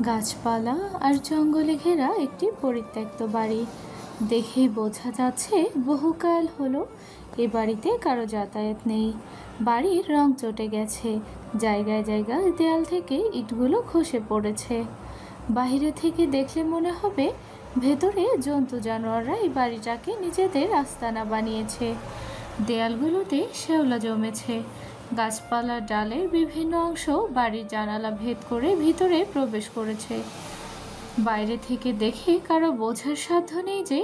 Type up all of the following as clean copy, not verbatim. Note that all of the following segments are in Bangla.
গাছপালা আর জঙ্গলে ঘেরা একটি পরিত্যক্ত বাড়ি। দেখেই বোঝা যাচ্ছে বহুকাল হলো এ বাড়িতে কারো যাতায়াত নেই। বাড়ির রং চটে গেছে, জায়গায় জায়গায় দেয়াল থেকে ইটগুলো খসে পড়েছে। বাইরে থেকে দেখলে মনে হবে ভেতরে জন্তু জানোয়াররা এই বাড়িটাকে নিজেদের আস্তানা বানিয়েছে। দেয়ালগুলোতে শ্যাওলা জমেছে, গাছপালার ডালের বিভিন্ন অংশ বাড়ির জানালা ভেদ করে ভিতরে প্রবেশ করেছে। বাইরে থেকে দেখে কারো বোঝার সাধ্য নেই যে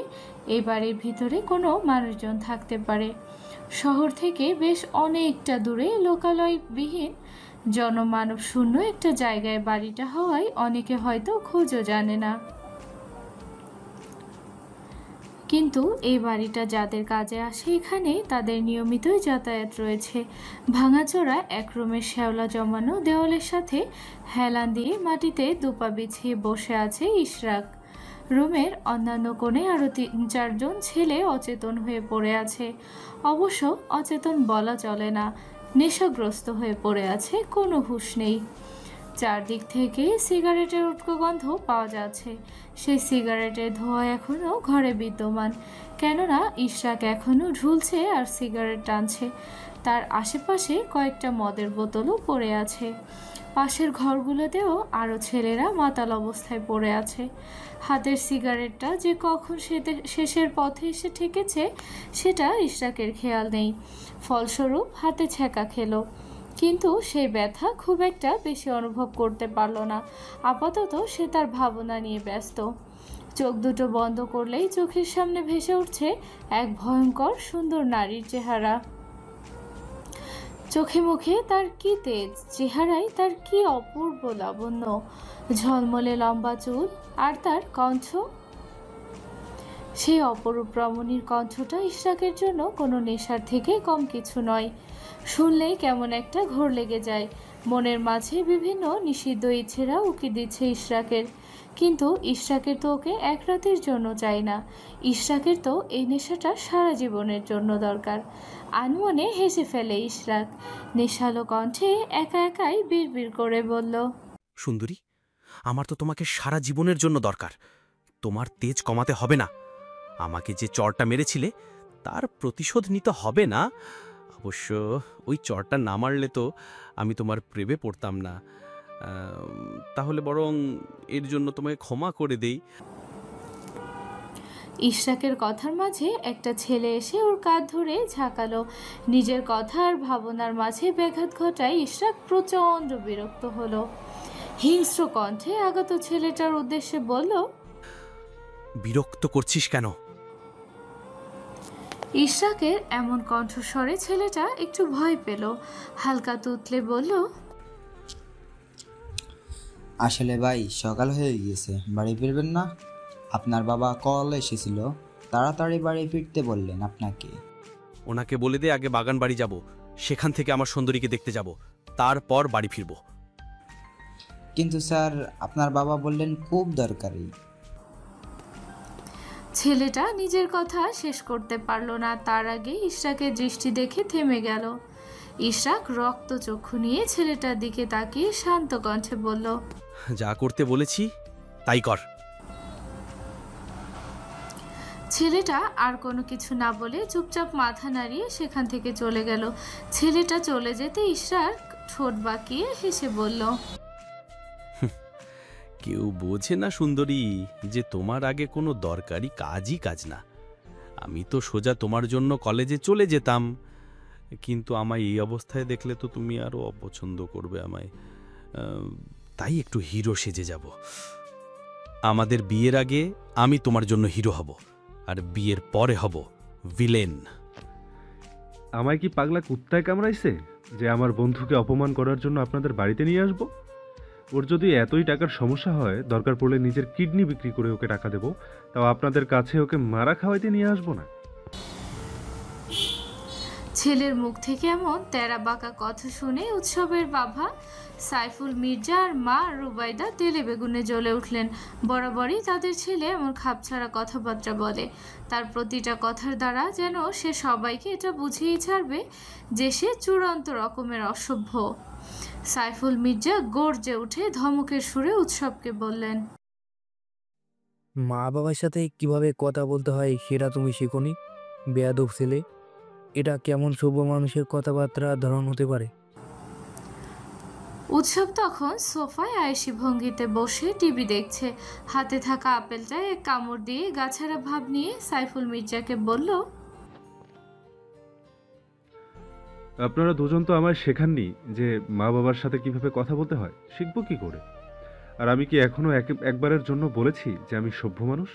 এই বাড়ির ভিতরে কোনো মানুষজন থাকতে পারে। শহর থেকে বেশ অনেকটা দূরে লোকালয়বিহীন জনমানব শূন্য একটা জায়গায় বাড়িটা হওয়ায় অনেকে হয়তো খোঁজও জানে না। কিন্তু এই বাড়িটা যাদের কাজে আসে এখানে তাদের নিয়মিতই যাতায়াত রয়েছে। ভাঙাচোরা এক রুমের শ্যাওলা জমানো দেওয়ালের সাথে হেলান দিয়ে মাটিতে দুপা বিছিয়ে বসে আছে ইশরাক। রুমের অন্যান্য কোণে আরও 3-4 জন ছেলে অচেতন হয়ে পড়ে আছে। অবশ্য অচেতন বলা চলে না, নেশাগ্রস্ত হয়ে পড়ে আছে, কোনো হুঁশ নেই। চারদিক থেকে সিগারেটের উটকো গন্ধ পাওয়া যাচ্ছে। সেই সিগারেটের ধোঁয়া এখনও ঘরে বিদ্যমান, কেননা ইশরাক এখনও ঝুলছে আর সিগারেট টানছে। তার আশেপাশে কয়েকটা মদের বোতলও পড়ে আছে। পাশের ঘরগুলোতেও আরও ছেলেরা মাতাল অবস্থায় পড়ে আছে। হাতের সিগারেটটা যে কখন শেষের পথে এসে ঠেকেছে সেটা ইশরাকের খেয়াল নেই। ফলস্বরূপ হাতে ছ্যাঁকা খেলো, কিন্তু সেই ব্যথা খুব একটা বেশি অনুভব করতে পারল না। আপাতত সে তার ভাবনা নিয়ে ব্যস্ত। চোখ দুটো বন্ধ করলেই চোখের সামনে ভেসে উঠছে এক ভয়ঙ্কর সুন্দর নারীর চেহারা। চোখে মুখে তার কি তেজ, চেহারায় তার কি অপূর্ব লাবণ্য, ঝলমলে লম্বা চুল আর তার কণ্ঠ। সেই অপরূপ রমণীর কণ্ঠটা ইশরাকের জন্য কোনো নেশার থেকে কম কিছু নয়। শুনলেই কেমন একটা ঘোর লেগে যায়। মনের মাঝে বিভিন্ন নিষিদ্ধ ইচ্ছেরা উকি দিচ্ছে ইশরাকের। কিন্তু ইশরাকের তো ওকে এক রাতের জন্য চাই না, ইশরাকের তো এই নেশাটা সারা জীবনের জন্য দরকার। আনমনে হেসে ফেলে ইশরাক, নেশালো কণ্ঠে একা একাই বিড়বিড় করে বলল, সুন্দরী, আমার তো তোমাকে সারা জীবনের জন্য দরকার। তোমার তেজ কমাতে হবে না। আমাকে যে চড়টা মেরেছিলে তার প্রতিশোধ নিতে হবে না। অবশ্য ওই চড়টা না মারলে তো আমি তোমার প্রেমে পড়তাম না। তাহলে বরং এর জন্য তোমায় ক্ষমা করে দেই। ইশরাকের কথার মাঝে একটা ছেলে এসে ওর কাঁধ ধরে ঝাঁকালো। নিজের কথা আর ভাবনার মাঝে ব্যাঘাত ঘটায় ইশরাক প্রচণ্ড বিরক্ত হলো। হিংস্র কণ্ঠে আগত ছেলেটার উদ্দেশ্যে বলল, বিরক্ত করছিস কেন? ইশরাকের এমন কণ্ঠস্বরে ছেলেটা একটু ভয় পেল। হালকা তুতলে বলল, আসলে ভাই সকাল হয়ে গিয়েছে, বাড়ি ফিরবেন না? আপনার বাবা কল এসেছিল, তাড়াতাড়ি বাড়ি ফিরতে বললেন আপনাকে। ওনাকে বলে দে আগে বাগান বাড়ি যাব, সেখান থেকে আমার সুন্দরীকে দেখতে যাব, তারপর বাড়ি ফিরব। কিন্তু স্যার, আপনার বাবা বললেন খুব দরকারি। ছেলেটা নিজের কথা শেষ করতে পারল না, তার আগে ইশরাকের দৃষ্টি দেখে থেমে গেল। ইশরাক রক্তচক্ষু নিয়ে ছেলেটার দিকে তাকিয়ে শান্ত কণ্ঠে বলল, যা করতে বলেছি তাই কর। ছেলেটা আর কোনো কিছু না বলে চুপচাপ মাথা নাড়িয়ে সেখান থেকে চলে গেল। ছেলেটা চলে যেতে ইশরাক ঠোঁট বাঁকিয়ে হেসে বলল, কেউ বোঝে না সুন্দরী যে তোমার আগে কোনো দরকারি কাজই কাজ না। আমি তো সোজা তোমার জন্য কলেজে চলে যেতাম, কিন্তু আমায় এই অবস্থায় দেখলে তো তুমি আরও অপছন্দ করবে আমায়। তাই একটু হিরো সেজে যাব। আমাদের বিয়ের আগে আমি তোমার জন্য হিরো হব, আর বিয়ের পরে হব ভিলেন। আমায় কি পাগলা কুত্তায় কামড়াইছে যে আমার বন্ধুকে অপমান করার জন্য আপনাদের বাড়িতে নিয়ে আসবো? ওর যদি এতই টাকার সমস্যা হয়, দরকার পড়লে নিজের কিডনি বিক্রি করে ওকে টাকা দেবো, তাও আপনাদের কাছে ওকে মারা খাওয়াইতে নিয়ে আসবো না। ছেলের মুখ থেকে এমন তেরা বাঁকা কথা শুনে উৎসবের বাবা সাইফুল মির্জা আর মা রুবাইদা তেলে বেগুনে জ্বলে উঠলেন। বরাবরই তাদের ছেলে এমন খাপছাড়া কথাবার্তা বলে, তার প্রতিটা কথার দ্বারা যেন সে সবাইকে এটা বুঝিয়ে ছাড়বে যে সে চূড়ান্ত রকমের অসভ্য। সাইফুল মির্জা গর্জে উঠে ধমকের সুরে উৎসবকে বললেন, মা বাবার সাথে কিভাবে কথা বলতে হয় সেটা তুমি শেখোনি? বেয়াদব ছেলে, এটা কেমন সভ্য মানুষের কথাবার্তা ধরন হতে পারে? উৎসব তখন সোফায় আয়েশি ভঙ্গিতে বসে টিভি দেখছে। হাতে থাকা আপেলটায় এক কামড় দিয়ে গাছাড়া ভাব নিয়ে সাইফুল মির্জাকে বলল, আপনারা দুজন তো আমায় শেখাননি যে মা বাবার সাথে কিভাবে কথা বলতে হয়, শিখবো কি করে? আর আমি কি এখনো একবারের জন্য বলেছি যে আমি সভ্য মানুষ?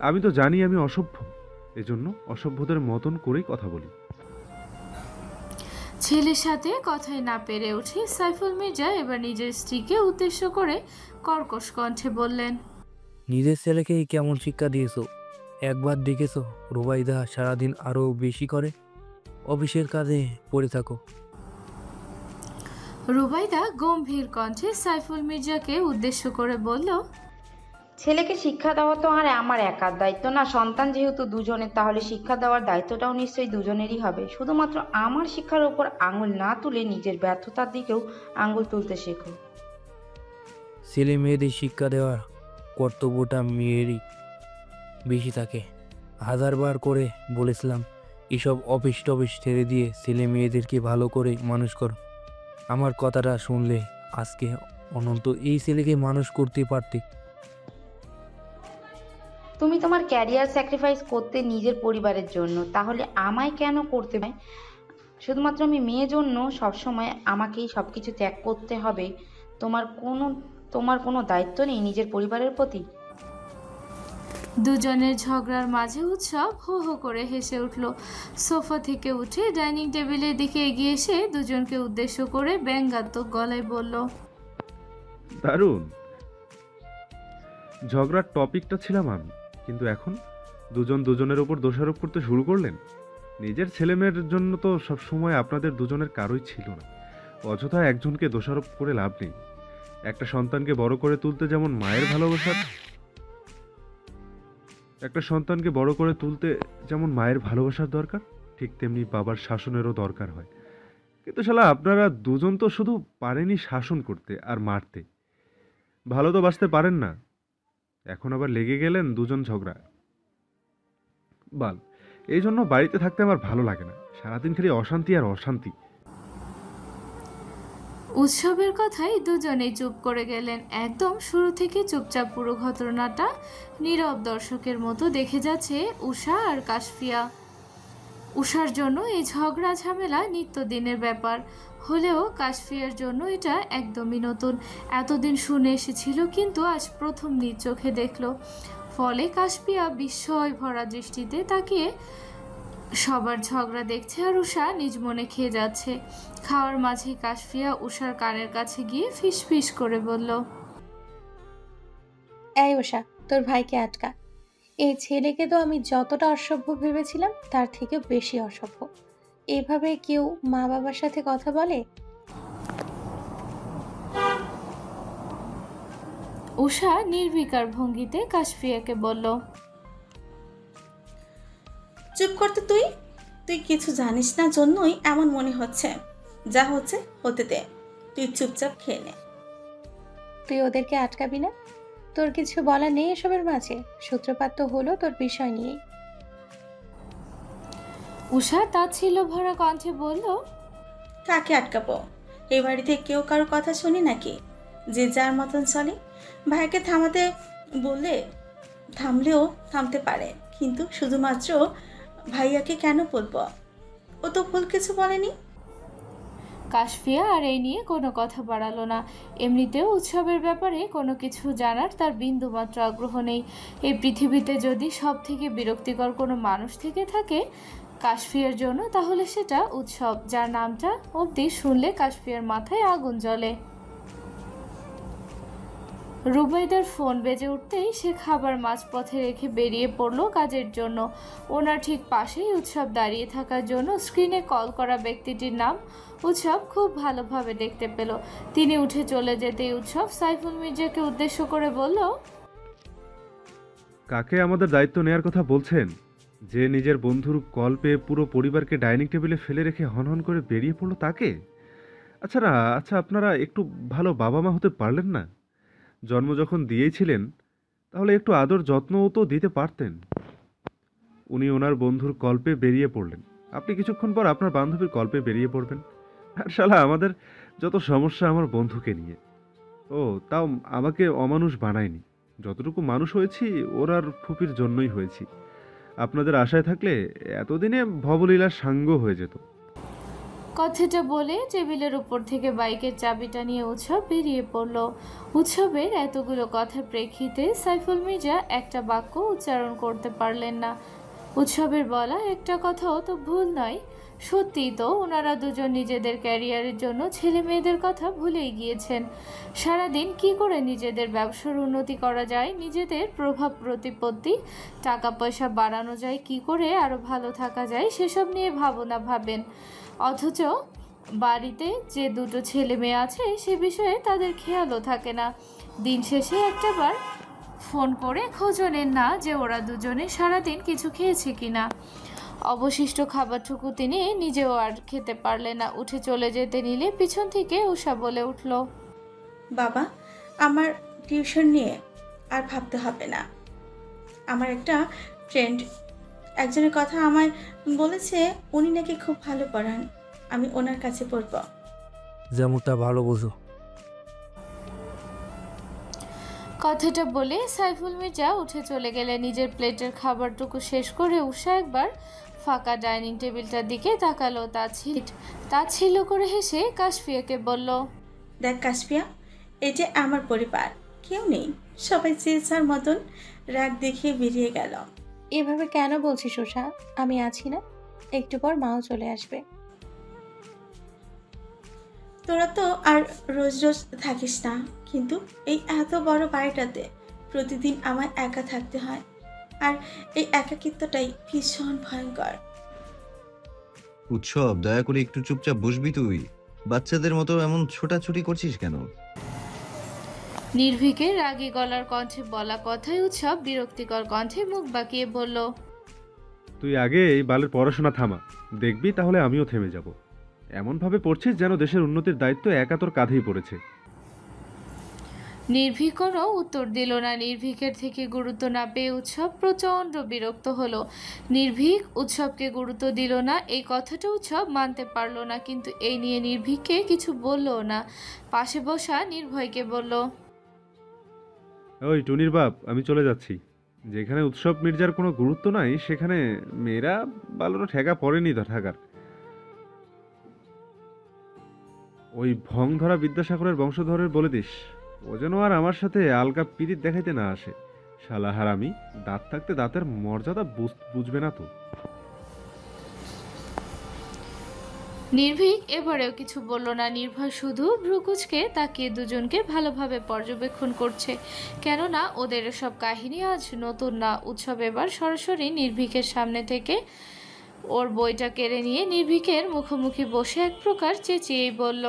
আমি তো জানি আমি অসভ্য, এজন্য অসভ্যদের মতন করেই কথা বলি। ছেলের সাথে কথায় না পেরে উঠে সাইফুল মির্জা এবার নিজের স্ত্রীকে উদ্দেশ্য করে কর্কশ কণ্ঠে বললেন, নিজের ছেলেকে কেমন শিক্ষা দিয়েছো? একবার দেখেছো রুবাইদা সারাদিন আরও বেশি করে? অফিসের কাজে পড়ে থাকো। রুবাইদা গম্ভীর কণ্ঠে সাইফুল মির্জাকে উদ্দেশ্য করে বলল, ছেলেকে শিক্ষা দেওয়া তো আর আমার একার দায়িত্ব না। সন্তান যেহেতু দুজনের, তাহলে শিক্ষা দেওয়ার দায়িত্বটাও নিশ্চয়ই দুজনেরই হবে। শুধুমাত্র আমার শিক্ষার ওপর আঙুল না তুলে নিজের ব্যর্থতার দিকেও আঙুল তুলতে শেখো। ছেলে মেয়েদের শিক্ষা দেওয়ার কর্তব্যটা মেয়েরই বেশি থাকে। হাজারবার করে বলেছিলাম এসব অফিস টফিস ছেড়ে দিয়ে ছেলে মেয়েদেরকে ভালো করে মানুষ করো। আমার কথাটা শুনলে আজকে অনন্ত এই ছেলেকে মানুষ করতে পারতে। তুমি তোমার ক্যারিয়ার স্যাক্রিফাইস করতে নিজের পরিবারের জন্য, তাহলে আমায় কেন করতে হয়? শুধুমাত্র আমি মেয়ের জন্য সবসময় আমাকেই সবকিছু ত্যাগ করতে হবে? তোমার কোনো দায়িত্ব নেই নিজের পরিবারের প্রতি? দুজনের ঝগড়ার মাঝে উৎসব হো হো করে হেসে উঠল। সোফা থেকে উঠে ডাইনিং টেবিলের দিকে এগিয়ে এসে দুজনকে উদ্দেশ্য করে ব্যঙ্গাত্মক গলায় বলল, দারুণ! ঝগড়ার টপিকটা ছিলাম আমি, কিন্তু এখন দুজন দুজনের ওপর দোষারোপ করতে শুরু করলেন। নিজের ছেলেমেয়ের জন্য তো সবসময় আপনাদের দুজনের কারোই ছিল না। অযথা একজনকে দোষারোপ করে লাভ নেই। একটা সন্তানকে বড় করে তুলতে যেমন মায়ের ভালোবাসার দরকার, ঠিক তেমনি বাবার শাসনেরও দরকার হয়। কিন্তু শালা আপনারা দুজন তো শুধু পারেনই শাসন করতে আর মারতে, ভালো তো বাঁচতে পারেন না। এখন আবার লেগে গেলেন দুজন ঝগড়া। বাল, এই জন্য বাড়িতে থাকতে আমার ভালো লাগে না। সারাদিন খালি অশান্তি আর অশান্তি। উৎসবের কথাই দুজনেই চুপ করে গেলেন। একদম শুরু থেকে চুপচাপ পুরো ঘটনাটা নীরব দর্শকের মতো দেখে যাচ্ছে উষা আর কাশফিয়া। উষার জন্য এই ঝগড়া ঝামেলা নিত্যদিনের ব্যাপার হলেও কাশফিয়ার জন্য এটা একদমই নতুন। এতদিন শুনে এসেছিল, কিন্তু আজ প্রথম নিজ চোখে দেখল। ফলে কাশফিয়া বিস্ময় ভরা দৃষ্টিতে তাকিয়ে সবার ঝগড়া দেখছে আর উষা নিজ মনে খেয়ে যাচ্ছে। খাওয়ার মাঝে কাশফিয়া উষার কানের কাছে গিয়ে ফিস ফিস করে বলল, এই উষা, তোর ভাইকে আটকা। এই ছেলেকে তো আমি যতটা অসভ্য ভেবেছিলাম তার থেকে বেশি অসভ্য। এভাবে কেউ মা বাবার সাথে কথা বলে? উষা নির্বিকার ভঙ্গিতে কাশফিয়াকে বলল, চুপ করতে তুই। তুই কিছু জানিস না জন্যই এমন মনে হচ্ছে। যা হচ্ছে হতে দে, তুই চুপচাপ খেয়ে নে। তুই ওদেরকে আটকাবি না? তোর কিছু বলা নেই এসবের মাঝে? সূত্রপাত তো হলো তোর বিষয় নিয়েই। উষা তাচ্ছিল্য ভরা কণ্ঠে বলল, কাকে আটকাবো? এই বাড়িতে কেউ কারো কথা শুনি নাকি? যে যার মতন চলে। ভাইকে থামাতে বললে থামলেও থামতে পারে, কিন্তু শুধুমাত্র ভাইয়াকে কেন বলবো? ও তো ভুল কিছু বলেনি। কাশফিয়া আর এই নিয়ে কোনো কথা বাড়ালো না। এমনিতেও উৎসবের ব্যাপারে কোনো কিছু জানার তার বিন্দুমাত্র আগ্রহ নেই। এই পৃথিবীতে যদি সব থেকে বিরক্তিকর কোনো মানুষ থেকে থাকে কাশফিয়ার জন্য, তাহলে সেটা উৎসব, যার নামটা অবধি শুনলে কাশফিয়ার মাথায় আগুন জ্বলে। রুবাইদার ফোন বেজে উঠতেই সে খাবার মাঝপথে রেখে বেরিয়ে পড়লো কাজের জন্য। ওনার ঠিক পাশেই উৎসব দাঁড়িয়ে থাকার জন্য স্ক্রিনে কল করা ব্যক্তিটির নাম উৎসব খুব ভালোভাবে দেখতে পেল। তিনি উঠে চলে যেতেই উৎসব সাইফুল মির্জাকে উদ্দেশ্য করে বলল, কাকে আমাদের দায়িত্ব নেয়ার কথা বলছেন? যে নিজের বন্ধুর কল পেয়ে পুরো পরিবারকে ডাইনিং টেবিলে ফেলে রেখে হনহন করে বেরিয়ে পড়লো তাকে? আচ্ছা আপনারা একটু ভালো বাবা মা হতে পারলেন না? জন্ম যখন দিয়েছিলেন তাহলে একটু আদর যত্নও তো দিতে পারতেন। উনি ওনার বন্ধুর কল পেয়ে বেরিয়ে পড়লেন, আপনি কিছুক্ষণ পর আপনার বান্ধবীর কল পেয়ে বেরিয়ে পড়বেন। আর শালা আমাদের যত সমস্যা আমার বন্ধুকে নিয়ে। ও তাও আমাকে অমানুষ বানায়নি, যতটুকু মানুষ হয়েছি ওর আর ফুপির জন্যই হয়েছি। আপনাদের আশায় থাকলে এতদিনে ভবলীলার সাঙ্গ হয়ে যেত। কথাটা বলে টেবিলের উপর থেকে বাইকের চাবিটা নিয়ে উৎসব বেরিয়ে পড়ল। উৎসবের এতগুলো কথার প্রেক্ষিতে সাইফুল মির্জা একটা বাক্য উচ্চারণ করতে পারলেন না। উৎসবের বলা একটা কথাও তো ভুল নয়। সত্যিই তো ওনারা দুজন নিজেদের ক্যারিয়ারের জন্য ছেলে মেয়েদের কথা ভুলেই গিয়েছেন। সারাদিন কি করে নিজেদের ব্যবসার উন্নতি করা যায়, নিজেদের প্রভাব প্রতিপত্তি, টাকা পয়সা বাড়ানো যায়, কি করে আরও ভালো থাকা যায় সেসব নিয়ে ভাবনা ভাবেন। অথচ বাড়িতে যে দুটো ছেলে মেয়ে আছে সে বিষয়ে তাদের খেয়ালও থাকে না। দিন শেষে একটাবার ফোন করে খোঁজও নেন না যে ওরা দুজনে সারাদিন কিছু খেয়েছে কিনা। অবশিষ্ট খাবারটুকু তিনি নিজেও আর খেতে পারলেন না। উঠে চলে যেতে নিলে পিছন থেকে উষা বলে উঠল, বাবা, আমার টিউশন নিয়ে আর ভাবতে হবে না। আমার একটা ফ্রেন্ড একজনের কথা আমায় বলেছে, উনি নাকি খুব ভালো পড়ান। আমি ওনার কাছে পড়ব। যেমনটা ভালো বোঝো। কথাটা বলে সাইফুল মির্জা উঠে চলে গেলে নিজের প্লেটের খাবারটুকু শেষ করে উষা একবার ফাঁকা ডাইনিং টেবিলটার দিকে তাকালো। তাচ্ছিল্য করে হেসে কাশফিয়াকে বলল, দেখ কাশফিয়া, এই যে আমার পরিবার, কেউ নেই, সবাই যে যার মতন রাগ দেখিয়ে বেরিয়ে গেল। এভাবে কেন বলছিস উষা? আমি আছি না, একটু পর মাও চলে আসবে। তোরা তো আর রোজ রোজ থাকিস না, কিন্তু এই এত বড় বাড়িটাতে প্রতিদিন আমায় একা থাকতে হয়, আর এই একাকিত্বটাই ভীষণ ভয়ঙ্কর। উৎসব, দয়া করে একটু চুপচাপ বসবি তুই? বাচ্চাদের মতো এমন ছোটাছুটি করছিস কেন? নির্ভীকের রাগী গলার কণ্ঠে বলা কথায় উৎসব বিরক্তিকর কণ্ঠে মুখ বাঁকিয়ে বলল, তুই আগে এই বালের পড়াশোনা থামা, দেখবি তাহলে আমিও থেমে যাব। এমনভাবে পড়ছিস যেন দেশের উন্নতির দায়িত্ব একা তোর কাঁধেই পড়েছে। নির্ভীক কোনো উত্তর দিল না। নির্ভীকের থেকে গুরুত্ব না পেয়ে উৎসব প্রচণ্ড বিরক্ত হলো। নির্ভীক উৎসবকে গুরুত্ব দিল না, এই কথাটা উৎসব মানতে পারল না, কিন্তু এই নিয়ে নির্ভীককে কিছু বললও না। পাশে বসা নির্ভয়কে বলল, ওই টুনির বাপ, আমি চলে যাচ্ছি। যেখানে উৎসব মির্জার কোনো গুরুত্ব নাই সেখানে মেয়েরা বালোরা ঠেকা পড়েনি তো থাকার। ওই ভং ধরা বিদ্যাসাগরের বংশধরের বলে দিস ও যেন আর আমার সাথে আলগা পিরিত দেখাইতে না আসে। শালা হারামি, দাঁত থাকতে দাঁতের মর্যাদা বুঝবে না তো। নির্ভীক এবারেও কিছু বলল না। নির্ভয় শুধু ভ্রুকুচকে তাকিয়ে দুজনকে ভালোভাবে পর্যবেক্ষণ করছে, কেননা ওদের সব কাহিনী আজ নতুন না। উৎসব এবার সরাসরি নির্ভীকের সামনে থেকে ওর বইটা কেড়ে নিয়ে নির্ভীকের মুখোমুখি বসে এক প্রকার চেঁচিয়েই বলল,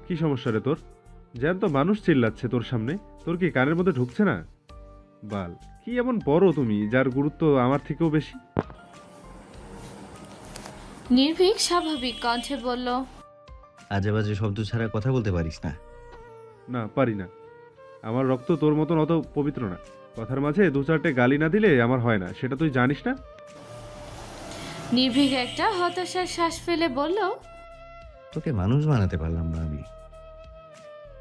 কি সমস্যা রে তোর? জ্যান্ত মানুষ চিল্লাচ্ছে তোর সামনে, তোর কি কানের মধ্যে ঢুকছে না? বাল, কি এমন বড় তুমি যার গুরুত্ব আমার থেকেও বেশি? নির্ভীক স্বাভাবিক কণ্ঠে বলল, আজে বাজে শব্দ ছাড়া কথা বলতে পারিস না? না, পারি না। আমার রক্ত তোর মতন অত পবিত্র না। কথার মাঝে দু চারটে গালি না দিলে আমার হয় না, সেটা তুই জানিস না? নির্ভীক একটা হতাশার শ্বাস ফেলে বলল, তোকে মানুষ বানাতে পারলাম না আমি।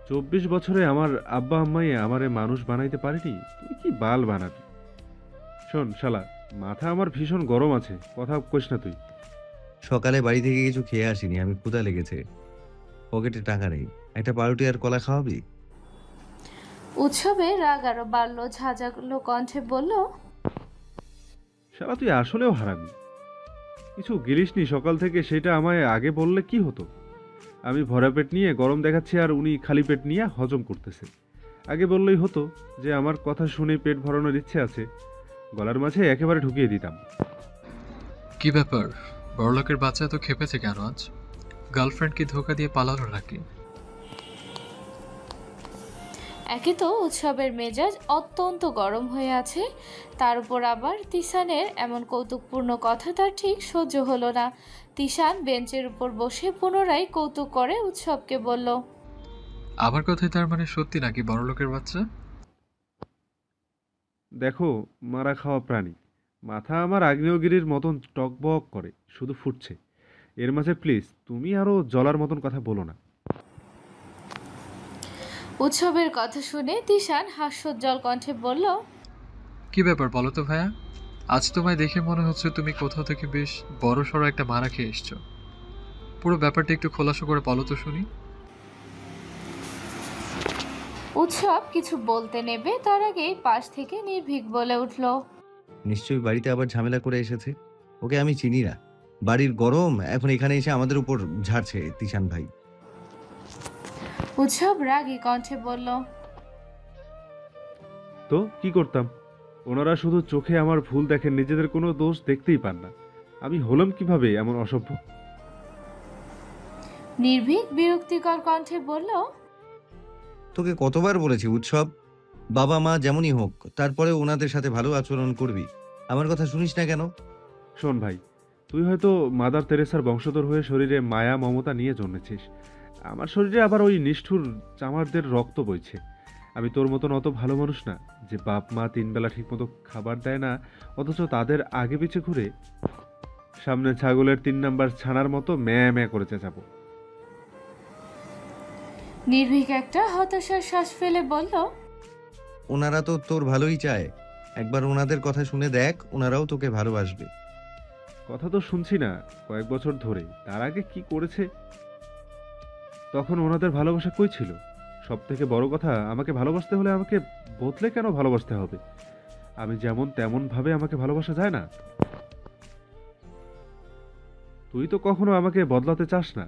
24 বছরে আমার আব্বা আম্মাই আমারে মানুষ বানাইতে পারেনি, তুই কি বাল বানাবি? শোন শালা, মাথা আমার ভীষণ গরম আছে, কথা কইস না তুই। সকালে বাড়ি থেকে কিছু খেয়ে আসিনি, আমি ক্ষুধা লেগেছে, পকেটে টাকা নেই, একটা পাউরুটি আর কলা খাওয়াবি? উৎসবে রাগ আরো বাড়লো, ঝাঁঝালো কণ্ঠে বলল, শালা তুই আসলেও হারামি। কিছু গিলিসনি সকাল থেকে, সেটা আমায় আগে বললে কি হতো? আমি ভরা পেট নিয়ে গরম দেখাচ্ছি আর উনি খালি পেট নিয়ে হজম করতেছে। আগে বললেই হতো যে আমার কথা শুনে পেট ভরানোর ইচ্ছে আছে, গলার মাঝে একেবারে ঢুকিয়ে দিতাম। কি ব্যাপার, বড়লোকের বাচ্চা তো খেপেছে কেন আজ? গার্লফ্রেন্ড কি ধোকা দিয়ে পালালো নাকি? একে তো উৎসবের মেজাজ অত্যন্ত গরম হয়ে আছে, তার উপর আবার তিশানের এমন কৌতুকপূর্ণ কথা তার ঠিক সহ্য হলো না। তিশান বেঞ্চের উপর বসে পুনরায় কৌতুক করে উৎসবকে বলল, আমার কথাই তার মানে সত্যি নাকি বড়লোকের বাচ্চা? দেখো, মারা খাওয়া প্রাণী, মাথা আমার আগ্নেয়গিরির মতন টকবক করে, শুধু ফুটছে। এর মাঝে প্লিজ তুমি আরও জলার মতন কথা বলো না। উৎসবের কথা শুনে তিশান হাস্যোজ্জ্বল কণ্ঠে বলল, কি ব্যাপার বলো তো ভাইয়া, আজ তোমায় দেখে মনে হচ্ছে তুমি কোথাও থেকে বেশ বড় সড়ো একটা মারা খেয়ে এসছো। পুরো ব্যাপারটা একটু খোলাসা করে বলো তো শুনি। উৎসব কিছু বলতে নেবে তার আগেই পাশ থেকে নির্ভীক বলে উঠল, নিশ্চয়ই বাড়িতে আবার ঝামেলা করে এসেছে। ওকে আমি চিনি না। বাড়ির গরম এখন এখানে এসে আমাদের উপর ঝাড়ছে তিশান ভাই। উৎসব রাগী কণ্ঠে বলল, তো কি করতাম? ওনারা শুধু চোখে আমার ভুল দেখেন, নিজেদের কোনো দোষ দেখতেই পান না। আমি হলাম কিভাবে এমন অসভ্য? নির্ভীক বিরক্তিকর কণ্ঠে বলল, তোকে কতবার বলেছি উৎসব, বাবা মা যেমনই হোক তারপরে ওনাদের সাথে ভালো আচরণ করবি। আমার কথা শুনিস না কেন? শোন ভাই, তুই হয়তো মাদার তেরেসার বংশধর হয়ে শরীরে মায়া মমতা নিয়ে জন্মেছিস। আমার শরীরে আবার ওই নিষ্ঠুর চামারদের রক্ত বইছে। আমি তোর মতন অত ভালো মানুষ না যে বাপ মা 3 বেলা ঠিকমতো খাবার দেয় না, অথচ তাদের আগে পিছে ঘুরে সামনে ছাগলের 3 নাম্বার ছানার মতো ম্যাঁ ম্যাঁ করে চেঁচাবো। নির্ভীক একটা হতাশার শ্বাস ফেলে বলল, ওনারা তো তোর ভালোই চায়। একবার ওনাদের কথা শুনে দেখ, ওনারাও তোকে ভালোবাসবে। কথা তো শুনছি না কয়েক বছর ধরে। তার আগে কি করেছে? তখন ওনাদের ভালোবাসা কই ছিল? সব থেকে বড় কথা, আমাকে ভালোবাসতে হলে আমাকে বদলে কেন ভালোবাসতে হবে? আমি যেমন তেমন ভাবে আমাকে ভালোবাসা যায় না? তুই তো কখনো আমাকে বদলাতে চাস না।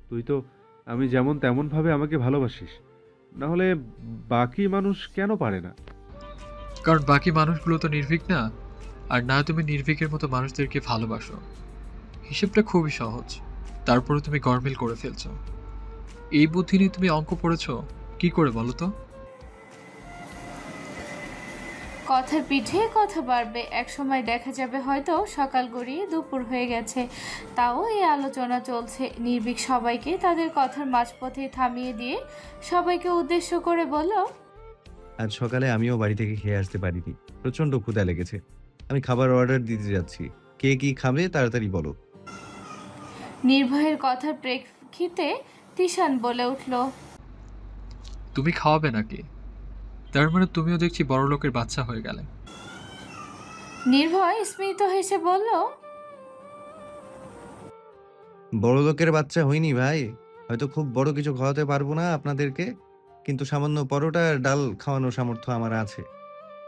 তুই তো আমি যেমন তেমন ভাবে আমাকে ভালোবাসিস। না হলে বাকি মানুষ কেন পারে না? কারণ বাকি মানুষগুলো তো নির্ভীক না, আর না তুমি নির্ভীকের মতো মানুষদেরকে ভালোবাসো। হিসেবটা খুবই সহজ, তারপরে তুমি গরমিল করে ফেলছো। এই বুদ্ধি নিয়ে তুমি অঙ্ক পড়েছো কি করে বলো তো? কথার পিঠে কথা বাড়বে, একসময় দেখা যাবে হয়তো সকাল গড়িয়ে দুপুর হয়ে গেছে, তাও এই আলোচনা চলছে। নির্ভীক সবাইকে তাদের কথার মাঝপথে থামিয়ে দিয়ে সবাইকে উদ্দেশ্য করে বলল, আজ সকালে আমিও বাড়ি থেকে খেয়ে আসতে পারিনি, প্রচন্ড ক্ষুধা লেগেছে। আমি খাবার অর্ডার দিতে যাচ্ছি। কে কি খাবে তাড়াতাড়ি বলো। নির্ভয়ের কথার প্রেক্ষিতে তিশান বলে উঠল, তুমি খাওয়াবে নাকি? তার মানে তুমিও দেখছি বড়লোকের বাচ্চা হয়ে গেলে। নির্ভয় স্মিত হেসে বলল, বড় লোকের বাচ্চা হইনি ভাই। হয়তো খুব বড় কিছু খাওয়াতে পারবো না আপনাদেরকে, কিন্তু সামান্য পরোটা আর ডাল খাওয়ানোর সামর্থ্য আমার আছে।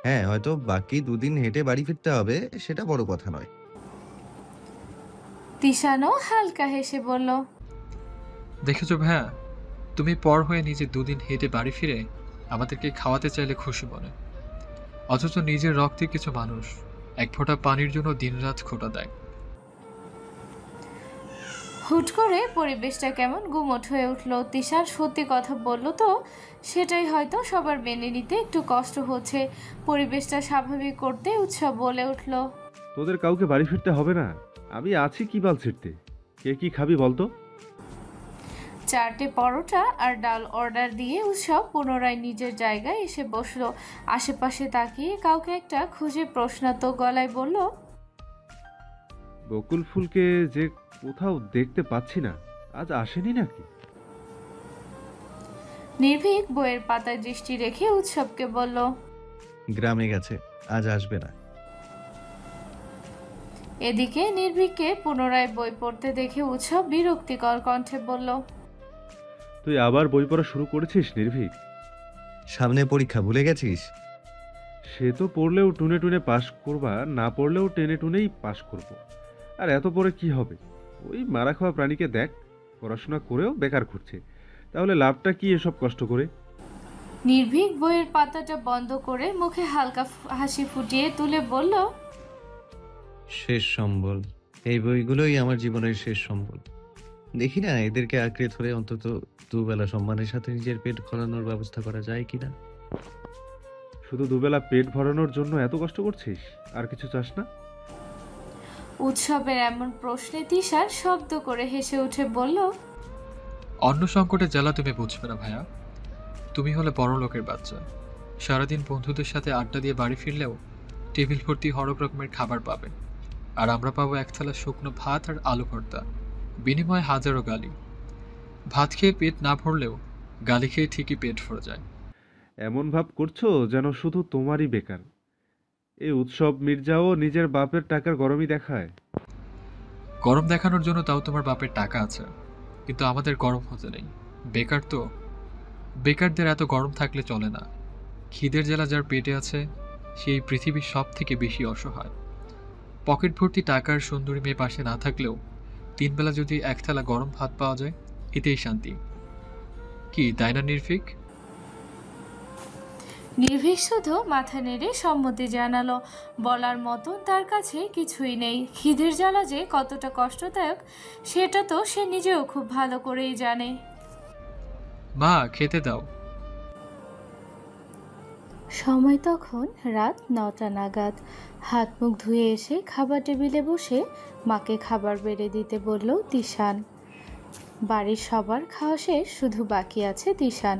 হ্যাঁ, হয়তো বাকি 2 দিন হেঁটে বাড়ি ফিরতে হবে, সেটা বড় কথা নয়। তিশানও হালকা হেসে বলল, দেখেছো ভাইয়া, তুমি পর হয়ে নিজে 2 দিন হেঁটে বাড়ি ফিরে আমাদেরকে খাওয়াতে চাইলে খুশি মনে, অথচ নিজের রক্তে কিছু মানুষ এক ফোঁটা পানির জন্য দিনরাত খোটা দেয়। হুট করে পরিবেশটা কেমন গুমোট হয়ে উঠল। তিশান সত্যি কথা বলল তো সেটাই হয়তো সবার মেনে নিতে একটু কষ্ট হচ্ছে। পরিবেশটা স্বাভাবিক করতে উৎসব বলে উঠল, তোদের কাউকে বাড়ি ফিরতে হবে না, আমি আছি কি বাল ছিড়তে। কে কি খাবি বলতো? 4টে পরোটা আর ডাল অর্ডার দিয়ে উৎসব পুনরায় নিজের জায়গায় এসে বসলো। আশেপাশে তাকিয়ে কাউকে একটা খুঁজে প্রশ্নাত্মক গলায় বলল, বকুল ফুলকে যে কোথাও দেখতে পাচ্ছি না, আজ আসেনি নাকি? নির্ভীক বইয়ের পাতায় দৃষ্টি রেখে উৎসবকে বলল, গ্রামে গেছে, আজ আসবে না। এদিকে নির্ভীককে পুনরায় বই পড়তে দেখে উৎসব বিরক্তিকর কণ্ঠে বলল, তুই আবার বই পড়া শুরু করেছিস নির্ভীক? সামনে পরীক্ষা, ভুলে গেছিস? সে তো পড়লেও টুনে টুনে পাশ করবা, না পড়লেও টেনে টুনেই পাশ করব। আর এত পরে কি হবে? ওই মারা খাওয়া প্রাণীকে দেখ, পড়াশোনা করেও বেকার ঘুরছে। তাহলে লাভটা কি এসব কষ্ট করে? নির্ভীক বইয়ের পাতাটা বন্ধ করে মুখে হালকা হাসি ফুটিয়ে তুলে বলল, শেষ সম্বল। এই বইগুলোই আমার জীবনের শেষ সম্বল। দেখি না এদেরকে আঁকড়ে ধরে অন্তত দুবেলা সম্মানের সাথে নিজের পেট ভরানোর ব্যবস্থা করা যায় কিনা। শুধু দুবেলা পেট ভরানোর জন্য এত কষ্ট করছিস, আর কিছু চাস না? উৎসবের এমন প্রশ্নে তিশার শব্দ করে হেসে উঠে বলল, অন্য সংকটের জ্বালা তুমি বুঝবে না ভাইয়া। তুমি হলে বড় লোকের বাচ্চা, সারাদিন বন্ধুদের সাথে আড্ডা দিয়ে বাড়ি ফিরলেও টেবিল ভর্তি হরেক রকমের খাবার পাবে, আর আমরা পাবো এক থালা শুকনো ভাত আর আলু ভর্তা, বিনিময়ে হাজারো গালি। ভাত খেয়ে পেট না ভরলেও গালি খেয়ে ঠিকই পেট ভরে যায়। এমন ভাব করছো যেন শুধু তোমারই বেকার। এই উৎসব মির্জাও নিজের বাপের টাকার গরমই দেখায়। গরম দেখানোর জন্য তাও তোমার বাপের টাকা আছে, কিন্তু আমাদের গরম হতে নেই। বেকার তো, বেকারদের এত গরম থাকলে চলে না। খিদের জ্বালা যার পেটে আছে সেই পৃথিবীর সব থেকে বেশি অসহায়। পকেট ভর্তি টাকার সুন্দরী মেয়ে পাশে না থাকলেও 3 বেলা যদি এক থালা গরম ভাত পাওয়া যায়, এতেই শান্তি। কি তাই না নির্ভীক? নির্ভীক শুধু মাথা নেড়ে সম্মতি জানালো। বলার মতো তার কাছে কিছুই নেই। খিদের জ্বালা যে কতটা কষ্টদায়ক সেটা তো সে নিজেও খুব ভালো করেই জানে। মা খেতে দাও। সময় তখন রাত 9টা নাগাদ। হাত মুখ ধুয়ে এসে খাবার টেবিলে বসে মাকে খাবার বেড়ে দিতে বলল তিশান। বাড়ির সবার খাওয়া শেষ, শুধু বাকি আছে তিশান।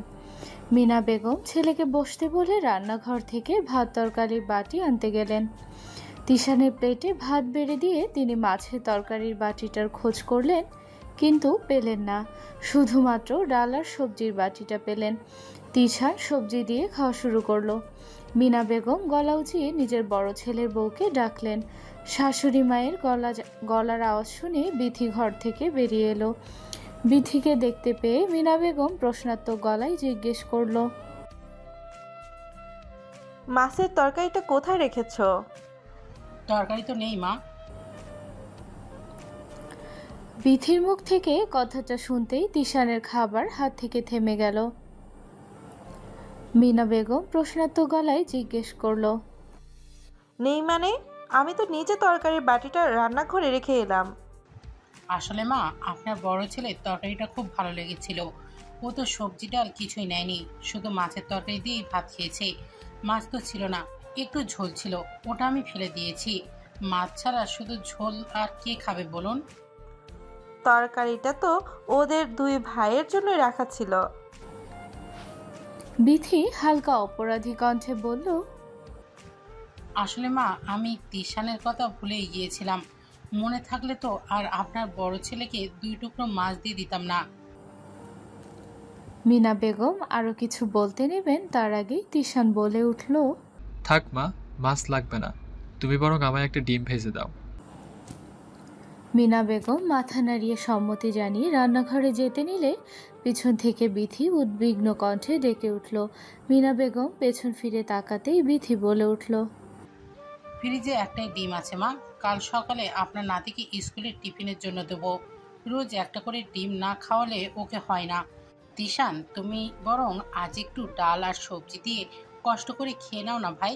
মিনা বেগম ছেলেকে বসতে বলে রান্নাঘর থেকে ভাত তরকারির বাটি আনতে গেলেন। তিশানের প্লেটে ভাত বেড়ে দিয়ে তিনি মাছের তরকারির বাটিটার খোঁজ করলেন, কিন্তু পেলেন না। শুধুমাত্র ডাল আর সবজির বাটিটা পেলেন। তিশান সবজি দিয়ে খাওয়া শুরু করলো। মিনা বেগম গলা উঁচিয়ে নিজের বড় ছেলের বউকে ডাকলেন। শাশুড়ি মায়ের গলার আওয়াজ শুনে বিথি ঘর থেকে বেরিয়ে এলো। বিথিকে দেখতে পেয়ে মিনা বেগম প্রশ্নাত্মক গলায় জিজ্ঞেস করলো, মাছের তরকারিটা কোথায় রেখেছো? তরকারি তো নেই মা। বিথির মুখ থেকে কথাটা শুনতেই তিশানের খাবার হাত থেকে থেমে গেল। মিনা বেগম প্রশ্নাত্মক গলায় জিজ্ঞেস করলো, নেই মানে? আমি তো নিজে তরকারির বাটিটা রান্নাঘরে রেখে এলাম। আসলে মা, আপনার বড় ছেলের তরকারিটা খুব ভালো লেগেছিল। ও তো সবজি ডাল কিছুই নেয়নি, শুধু মাছের তরকারি দিয়েই ভাত খেয়েছে। মাছ তো ছিল না, একটু ঝোল ছিল, ওটা আমি ফেলে দিয়েছি। মাছ ছাড়া শুধু ঝোল আর কে খাবে বলুন? তরকারিটা তো ওদের 2 ভাইয়ের জন্য রাখা ছিল। বিথি হালকা অপরাধী কণ্ঠে বলল, আসলে মা, আমি তিশানের কথা ভুলেই গিয়েছিলাম। মনে থাকলে তো আর আপনার বড় ছেলেকে 2 টুকরো মাছ দিয়ে দিতাম না। মিনা বেগম আরো কিছু বলতে নেবেন তার আগেই তিশান বলে উঠল, থাক মা, মাছ লাগবে না, তুমি বরং আমায় একটা ডিম ভেজে দাও। মিনা বেগম মাথা নাড়িয়ে সম্মতি জানিয়ে রান্নাঘরে যেতে নিলে পিছন থেকে বিথি উদ্বিগ্ন কণ্ঠে ডেকে উঠল। মিনা বেগম পেছন ফিরে তাকাতেই বিথি বলে উঠল, ফ্রিজে একটাই ডিম আছে মা, কাল সকালে আপনার নাতিকে স্কুলের টিফিনের জন্য দেবো। রোজ একটা করে ডিম না খাওয়ালে ওকে হয় না। তিশান, তুমি বরং আজ একটু ডাল আর সবজি দিয়ে কষ্ট করে খেয়ে নাও না ভাই।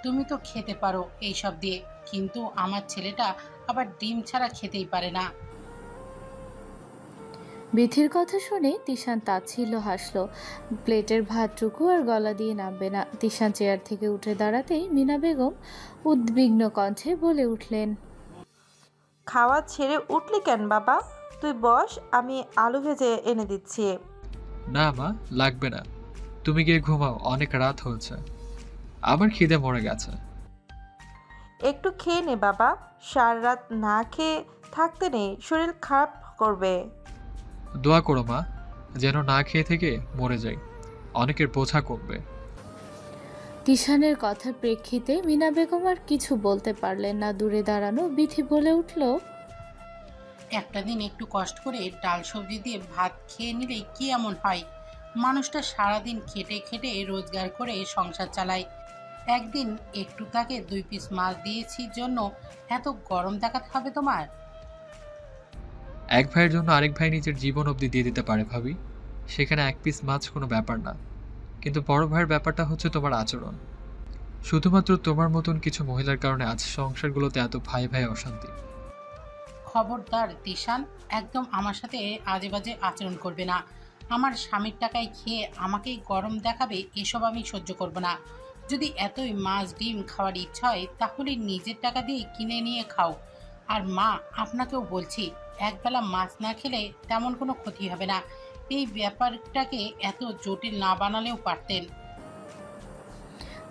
তুমি তো খেতে পারো এইসব দিয়ে, কিন্তু আমার ছেলেটা আবার ডিম ছাড়া খেতেই পারে না। বিথির কথা শুনে তিশান তাচ্ছিল্য হাসলো। প্লেটের ভাতটুকু আর গলা দিয়ে নামবে না। তিশান চেয়ার থেকে উঠে দাঁড়াতেই মিনা বেগম উদ্বিগ্ন কণ্ঠে বলে উঠলেন, খাওয়া ছেড়ে উঠলি কেন বাবা? তুই বস, আমি আলু ভেজে এনে দিচ্ছি। না মা, লাগবে না, তুমি গিয়ে ঘুমাও, অনেক রাত হয়েছে, আমার খিদে মরে গেছে। একটু খেয়ে নে বাবা, সারা রাত না খেয়ে থাকতে নেই, শরীর খারাপ করবে। দোয়া করো মা, যেন না খেয়ে থেকে মরে যাই, অনেকের বোঝা কমবে। তিশানের কথার প্রেক্ষিতে মিনা বেগম আর কিছু বলতে পারলেন না। দূরে দাঁড়ানো বিথি বলে উঠল, একটা দিন একটু কষ্ট করে ডাল সবজি দিয়ে ভাত খেয়ে নিলেই কি এমন হয়? মানুষটা সারাদিন খেটে খেটে রোজগার করে সংসার চালায়, একদিন একটু তাকে 2 পিস মাছ দিয়েছি জন্য এত গরম দেখাতে হবে তোমার? এক ভাইয়ের জন্য আরেক ভাই নিজের জীবন অবধি দিয়ে দিতে পারে ভাবি, সেখানে 1 পিস মাছ কোনো ব্যাপার না। কিন্তু বড় ভাইয়ের ব্যাপারটা হচ্ছে তোমার আচরণ। শুধুমাত্র তোমার মতন কিছু মহিলার কারণে আজ সংসারগুলোতে এত ভাই ভাই অশান্তি। খবরদার তিশান, একদম আমার সাথে আজে বাজে আচরণ করবে না। আমার স্বামীর টাকায় খেয়ে আমাকেই গরম দেখাবে, এসব আমি সহ্য করব না। যদি এতই মাছ ডিম খাওয়ার ইচ্ছা হয় তাহলে নিজের টাকা দিয়ে কিনে নিয়ে খাও। আর মা, আপনাকেও বলছি, একবেলা মাছ না খেলে তেমন কোনো ক্ষতি হবে না। এই ব্যাপারটাকে এত জটিল না বানালেও পারতেন।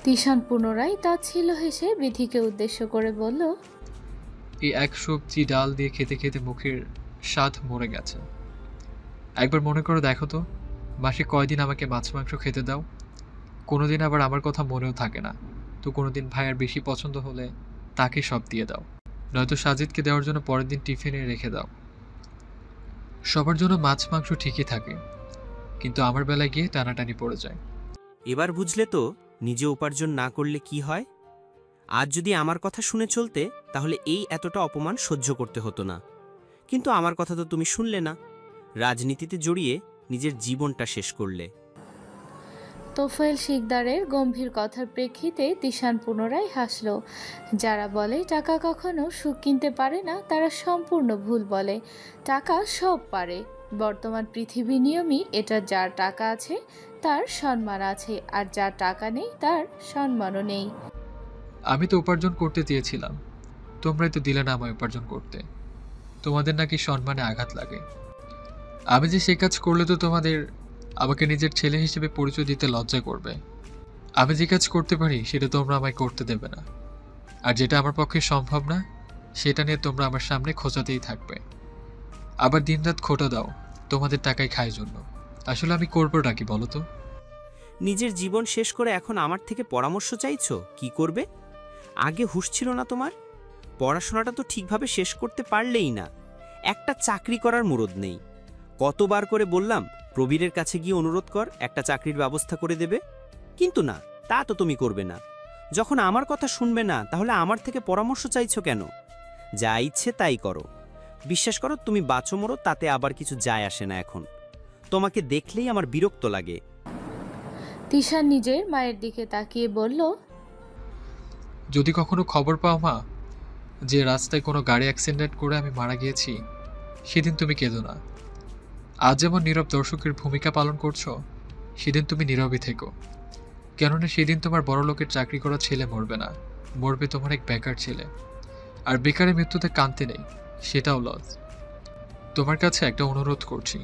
তিশান পুনরায় তাচ্ছিল্য হেসে বিধিকে উদ্দেশ্য করে বলল, এই এক সবজি ডাল দিয়ে খেতে খেতে মুখের স্বাদ মরে গেছে। একবার মনে করে দেখো তো, মাসে কয়দিন আমাকে মাছ মাংস খেতে দাও? কোনোদিন আবার আমার কথা মনেও থাকে না। তো কোনোদিন ভাইয়ার বেশি পছন্দ হলে তাকে সব দিয়ে দাও, নয়তো সাজিদকে দেওয়ার জন্য পরের দিন টিফিনে রেখে দাও। সবার জন্য মাছ মাংস ঠিকই থাকে, কিন্তু আমার বেলায় গিয়ে টানাটানি পড়ে যায়। এবার বুঝলে তো নিজে উপার্জন না করলে কি হয়। আজ যদি আমার কথা শুনে চলতে তাহলে এই এতটা অপমান সহ্য করতে হতো না, কিন্তু আমার কথা তো তুমি শুনলে না। রাজনীতিতে জড়িয়ে নিজের জীবনটা শেষ করলে। তোফায়েল শিকদারের গম্ভীর কথার প্রেক্ষিতে তিশান পুনরায় হাসল। যারা বলে টাকা কখনো সুখ কিনতে পারে না, তারা সম্পূর্ণ ভুল বলে। টাকা সব পারে। বর্তমান পৃথিবী নিয়মই এটা, যার টাকা আছে তার সম্মান আছে, আর যার টাকা নেই তার সম্মানও নেই। আমি তো উপার্জন করতে চেয়েছিলাম, তোমরাই তো দিলে না আমায় উপার্জন করতে। তোমাদের নাকি সম্মানে আঘাত লাগে। আমি যে সে কাজ করলে তো তোমাদের আমাকে নিজের ছেলে হিসেবে পরিচয় দিতে লজ্জা করবে। আমি যে কাজ করতে পারি সেটা তোমরা আমায় করতে দেবে না, আর যেটা আমার পক্ষে সম্ভব না সেটা নিয়ে তোমরা আমার সামনে খোঁচাতেই থাকবে। আবার দিনরাত খোটা দাও তোমাদের টাকায় খায় জন্য। আসলে আমি করবোটা কি বলো তো? নিজের জীবন শেষ করে এখন আমার থেকে পরামর্শ চাইছো কি করবে? আগে হুঁশ ছিল না তোমার? পড়াশোনাটা তো ঠিকভাবে শেষ করতে পারলেই না, একটা চাকরি করার মুরদ নেই। কতবার করে বললাম প্রবীরের কাছে গিয়ে অনুরোধ কর, একটা চাকরির ব্যবস্থা করে দেবে, কিন্তু না, তা তো তুমি করবে না। যখন আমার কথা শুনবে না তাহলে আমার থেকে পরামর্শ চাইছো কেন? যা ইচ্ছে তাই করো। বিশ্বাস করো, তুমি বাঁচো মরো তাতে আবার কিছু যায় আসে না। এখন তোমাকে দেখলেই আমার বিরক্ত লাগে। তিশান নিজের মায়ের দিকে তাকিয়ে বলল, যদি কখনো খবর পাও মা যে রাস্তায় কোনো গাড়ি অ্যাক্সিডেন্ট করে আমি মারা গিয়েছি, সেদিন তুমি কেঁদো না। আজ যেমন নীরব দর্শকের ভূমিকা পালন করছো, সেদিন তুমি নীরবই থেকো। কেননা সেদিন তোমার বড় লোকের চাকরি করা ছেলে মরবে না, মরবে তোমার এক বেকার ছেলে। আর বেকারের মৃত্যুতে কাঁদতে নেই, সেটাও লজ। তোমার কাছে একটা অনুরোধ করছি,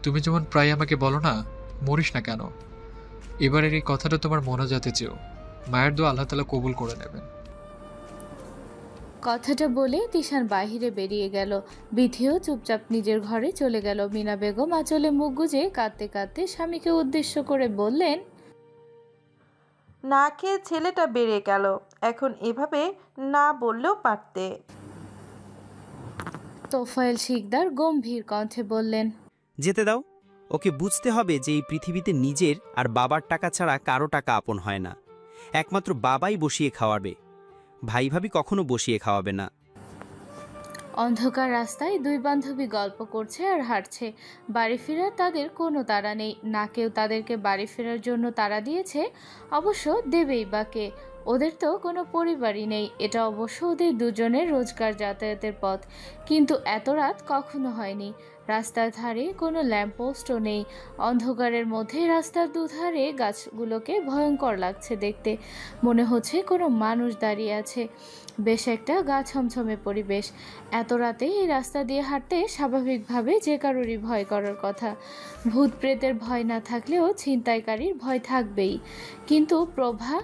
তুমি যেমন প্রায় আমাকে বলো না মরিস না কেন, এবারের এই কথাটা তোমার মনোজাতে চেও। মায়ের দোয়া আল্লাহ তাআলা কবুল করে নেবেন। কথাটা বলে তিশান বাহিরে বেরিয়ে গেল। বিধিও চুপচাপ নিজের ঘরে চলে গেল। মিনা বেগম আঁচলে মুখ গুজে কাঁদতে কাঁদতে স্বামীকে উদ্দেশ্য করে বললেন, না খেয়ে ছেলেটা বেড়ে গেল, এখন এভাবে না বললেও পারতে। তোফায়েল শিকদার গম্ভীর কণ্ঠে বললেন, যেতে দাও, ওকে বুঝতে হবে যে এই পৃথিবীতে নিজের আর বাবার টাকা ছাড়া কারো টাকা আপন হয় না। একমাত্র বাবাই বসিয়ে খাওয়াবে, ভাই ভাবি কখনো বসিয়ে খাওয়াবে না। অন্ধকার রাস্তায় দুই বান্ধবী গল্প করছে আর হাঁটছে। বাড়ি ফেরার তাদের কোনো তাড়া নেই, না কেউ তাদেরকে বাড়ি ফেরার জন্য তাড়া দিয়েছে। অবশ্য দেবেই বা কে, ওদের তো কোনো পরিবারই নেই। এটা অবশ্য ওদের দুজনের রোজগার যাতায়াতের পথ। কিন্তু এত রাত কখনো হয়নি। রাস্তার ধারে কোনো ল্যাম্পপোস্টও নেই। অন্ধকারের মধ্যে রাস্তার দুধারে গাছগুলোকে ভয়ঙ্কর লাগছে দেখতে। মনে হচ্ছে কোনো মানুষ দাঁড়িয়ে আছে। বেশ একটা গা ছমছমে পরিবেশ। এত রাতে এই রাস্তা দিয়ে হাঁটতে স্বাভাবিকভাবে যে কারোরই ভয় করার কথা। ভূত প্রেতের ভয় না থাকলেও ছিনতাইকারীর ভয় থাকবেই, কিন্তু প্রভা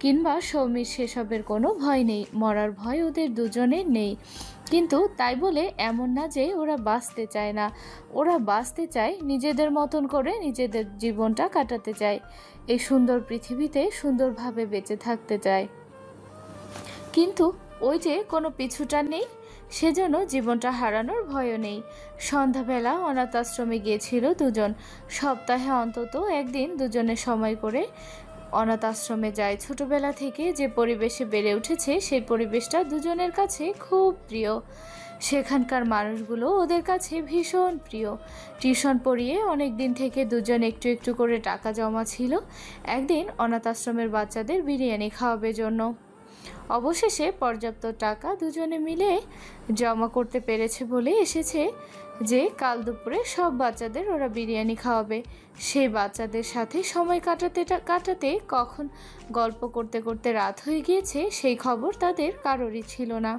কিংবা সৌমির সেসবের কোনো ভয় নেই। মরার ভয় ওদের দুজনের নেই। কিন্তু তাই বলে এমন না যে ওরা বাঁচতে চায় না। ওরা বাঁচতে চায়, নিজেদের মতন করে নিজেদের জীবনটা কাটাতে চায়, এই সুন্দর পৃথিবীতে সুন্দরভাবে বেঁচে থাকতে চায়। কিন্তু ওই যে কোনো পিছুটান নেই, সেজন্য জীবনটা হারানোর ভয়ও নেই। সন্ধ্যাবেলা অনাথ আশ্রমে গিয়েছিল দুজন। সপ্তাহে অন্তত একদিন দুজনে সময় করে অনাথ আশ্রমে যায়। ছোটবেলা থেকে যে পরিবেশে বেড়ে উঠেছে সেই পরিবেশটা দুজনের কাছে খুব প্রিয়। সেখানকার মানুষগুলো ওদের কাছে ভীষণ প্রিয়। টিউশন পড়িয়ে অনেক দিন থেকে দুজন একটু একটু করে টাকা জমা ছিল একদিন অনাথ আশ্রমের বাচ্চাদের বিরিয়ানি খাওয়াবে জন্য। অবশেষে পর্যাপ্ত টাকা দুজনে মিলে জমা করতে পেরেছে বলে এসেছে যে কাল দুপুরে সব বাচ্চাদের ওরা বিরিয়ানি খাওয়াবে। সেই বাচ্চাদের সাথে সময় কাটাতে কখন গল্প করতে করতে রাত হয়ে গিয়েছে সেই খবর তাদের কারোরই ছিল না।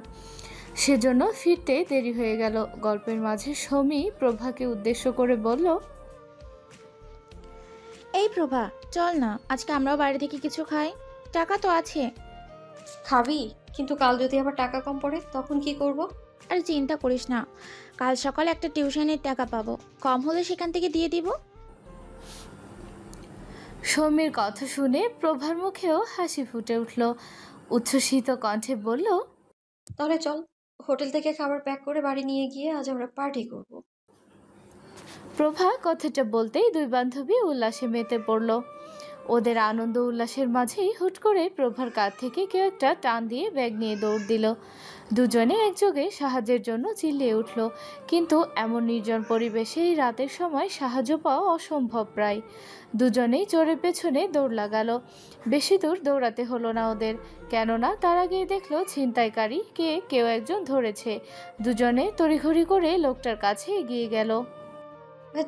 সেজন্য ফিরতে দেরি হয়ে গেল। গল্পের মাঝে সমী প্রভাকে উদ্দেশ্য করে বলল, এই প্রভা, চল না আজকে আমরাও বাইরে থেকে কিছু খাই, টাকা তো আছে। খাবি? কিন্তু কাল যদি আবার টাকা কম পড়ে তখন কি করব? আর চিন্তা করিস না, কাল সকালে একটা টিউশনের টাকা পাবো, কম হলে সেখান থেকে দিয়ে দিব। সমীর কথা শুনে প্রভার মুখেও হাসি ফুটে উঠল। উচ্ছ্বসিত কণ্ঠে বলল, তাহলে চল, হোটেল থেকে খাবার প্যাক করে বাড়ি নিয়ে গিয়ে আজ আমরা পার্টি করব। প্রভা কথাটা বলতেই দুই বান্ধবী উল্লাসে মেতে পড়ল। ওদের আনন্দ উল্লাসের মাঝেই হুট করে প্রভার কাঁধ থেকে কেউ একটা টান দিয়ে ব্যাগ নিয়ে দৌড় দিল। দুজনে একযোগে সাহায্যের জন্য চিল্লিয়ে উঠল। কিন্তু এমন নির্জন পরিবেশে এই রাতের সময় সাহায্য পাওয়া অসম্ভব প্রায়। দুজনেই চোরের পেছনে দৌড় লাগালো। বেশি দূর দৌড়াতে হলো না ওদের, কেননা তার আগেই দেখলো ছিনতাইকারীকে কেউ একজন ধরেছে। দুজনে তড়িঘড়ি করে লোকটার কাছে এগিয়ে গেল।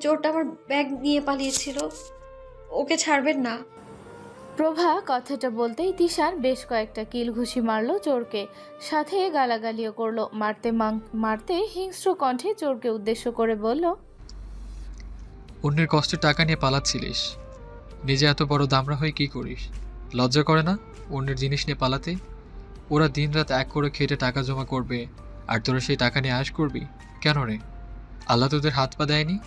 চোরটা আমার ব্যাগ নিয়ে পালিয়েছিল, ওকে ছাড়বেন না। প্রভা কথাটা বলতেই তিশান বেশ কয়েকটা কিল ঘুষি মারলো চোরকে, সাথে গালাগালিও করলো। মারতে হিংস্র কণ্ঠে চোরকে উদ্দেশ্য করে বলল, অন্যের কষ্টের টাকা নিয়ে পালাচ্ছিলিস, নিজে এত বড় দামড়া হয়ে কি করিস? লজ্জা করে না অন্যের জিনিস নিয়ে পালাতে? ওরা দিনরাত এক করে খেটে টাকা জমা করবে আর তোরা সেই টাকা নিয়ে আয়েশ করবি কেন রে? আল্লাহ তোদের হাত পা দেয়নি?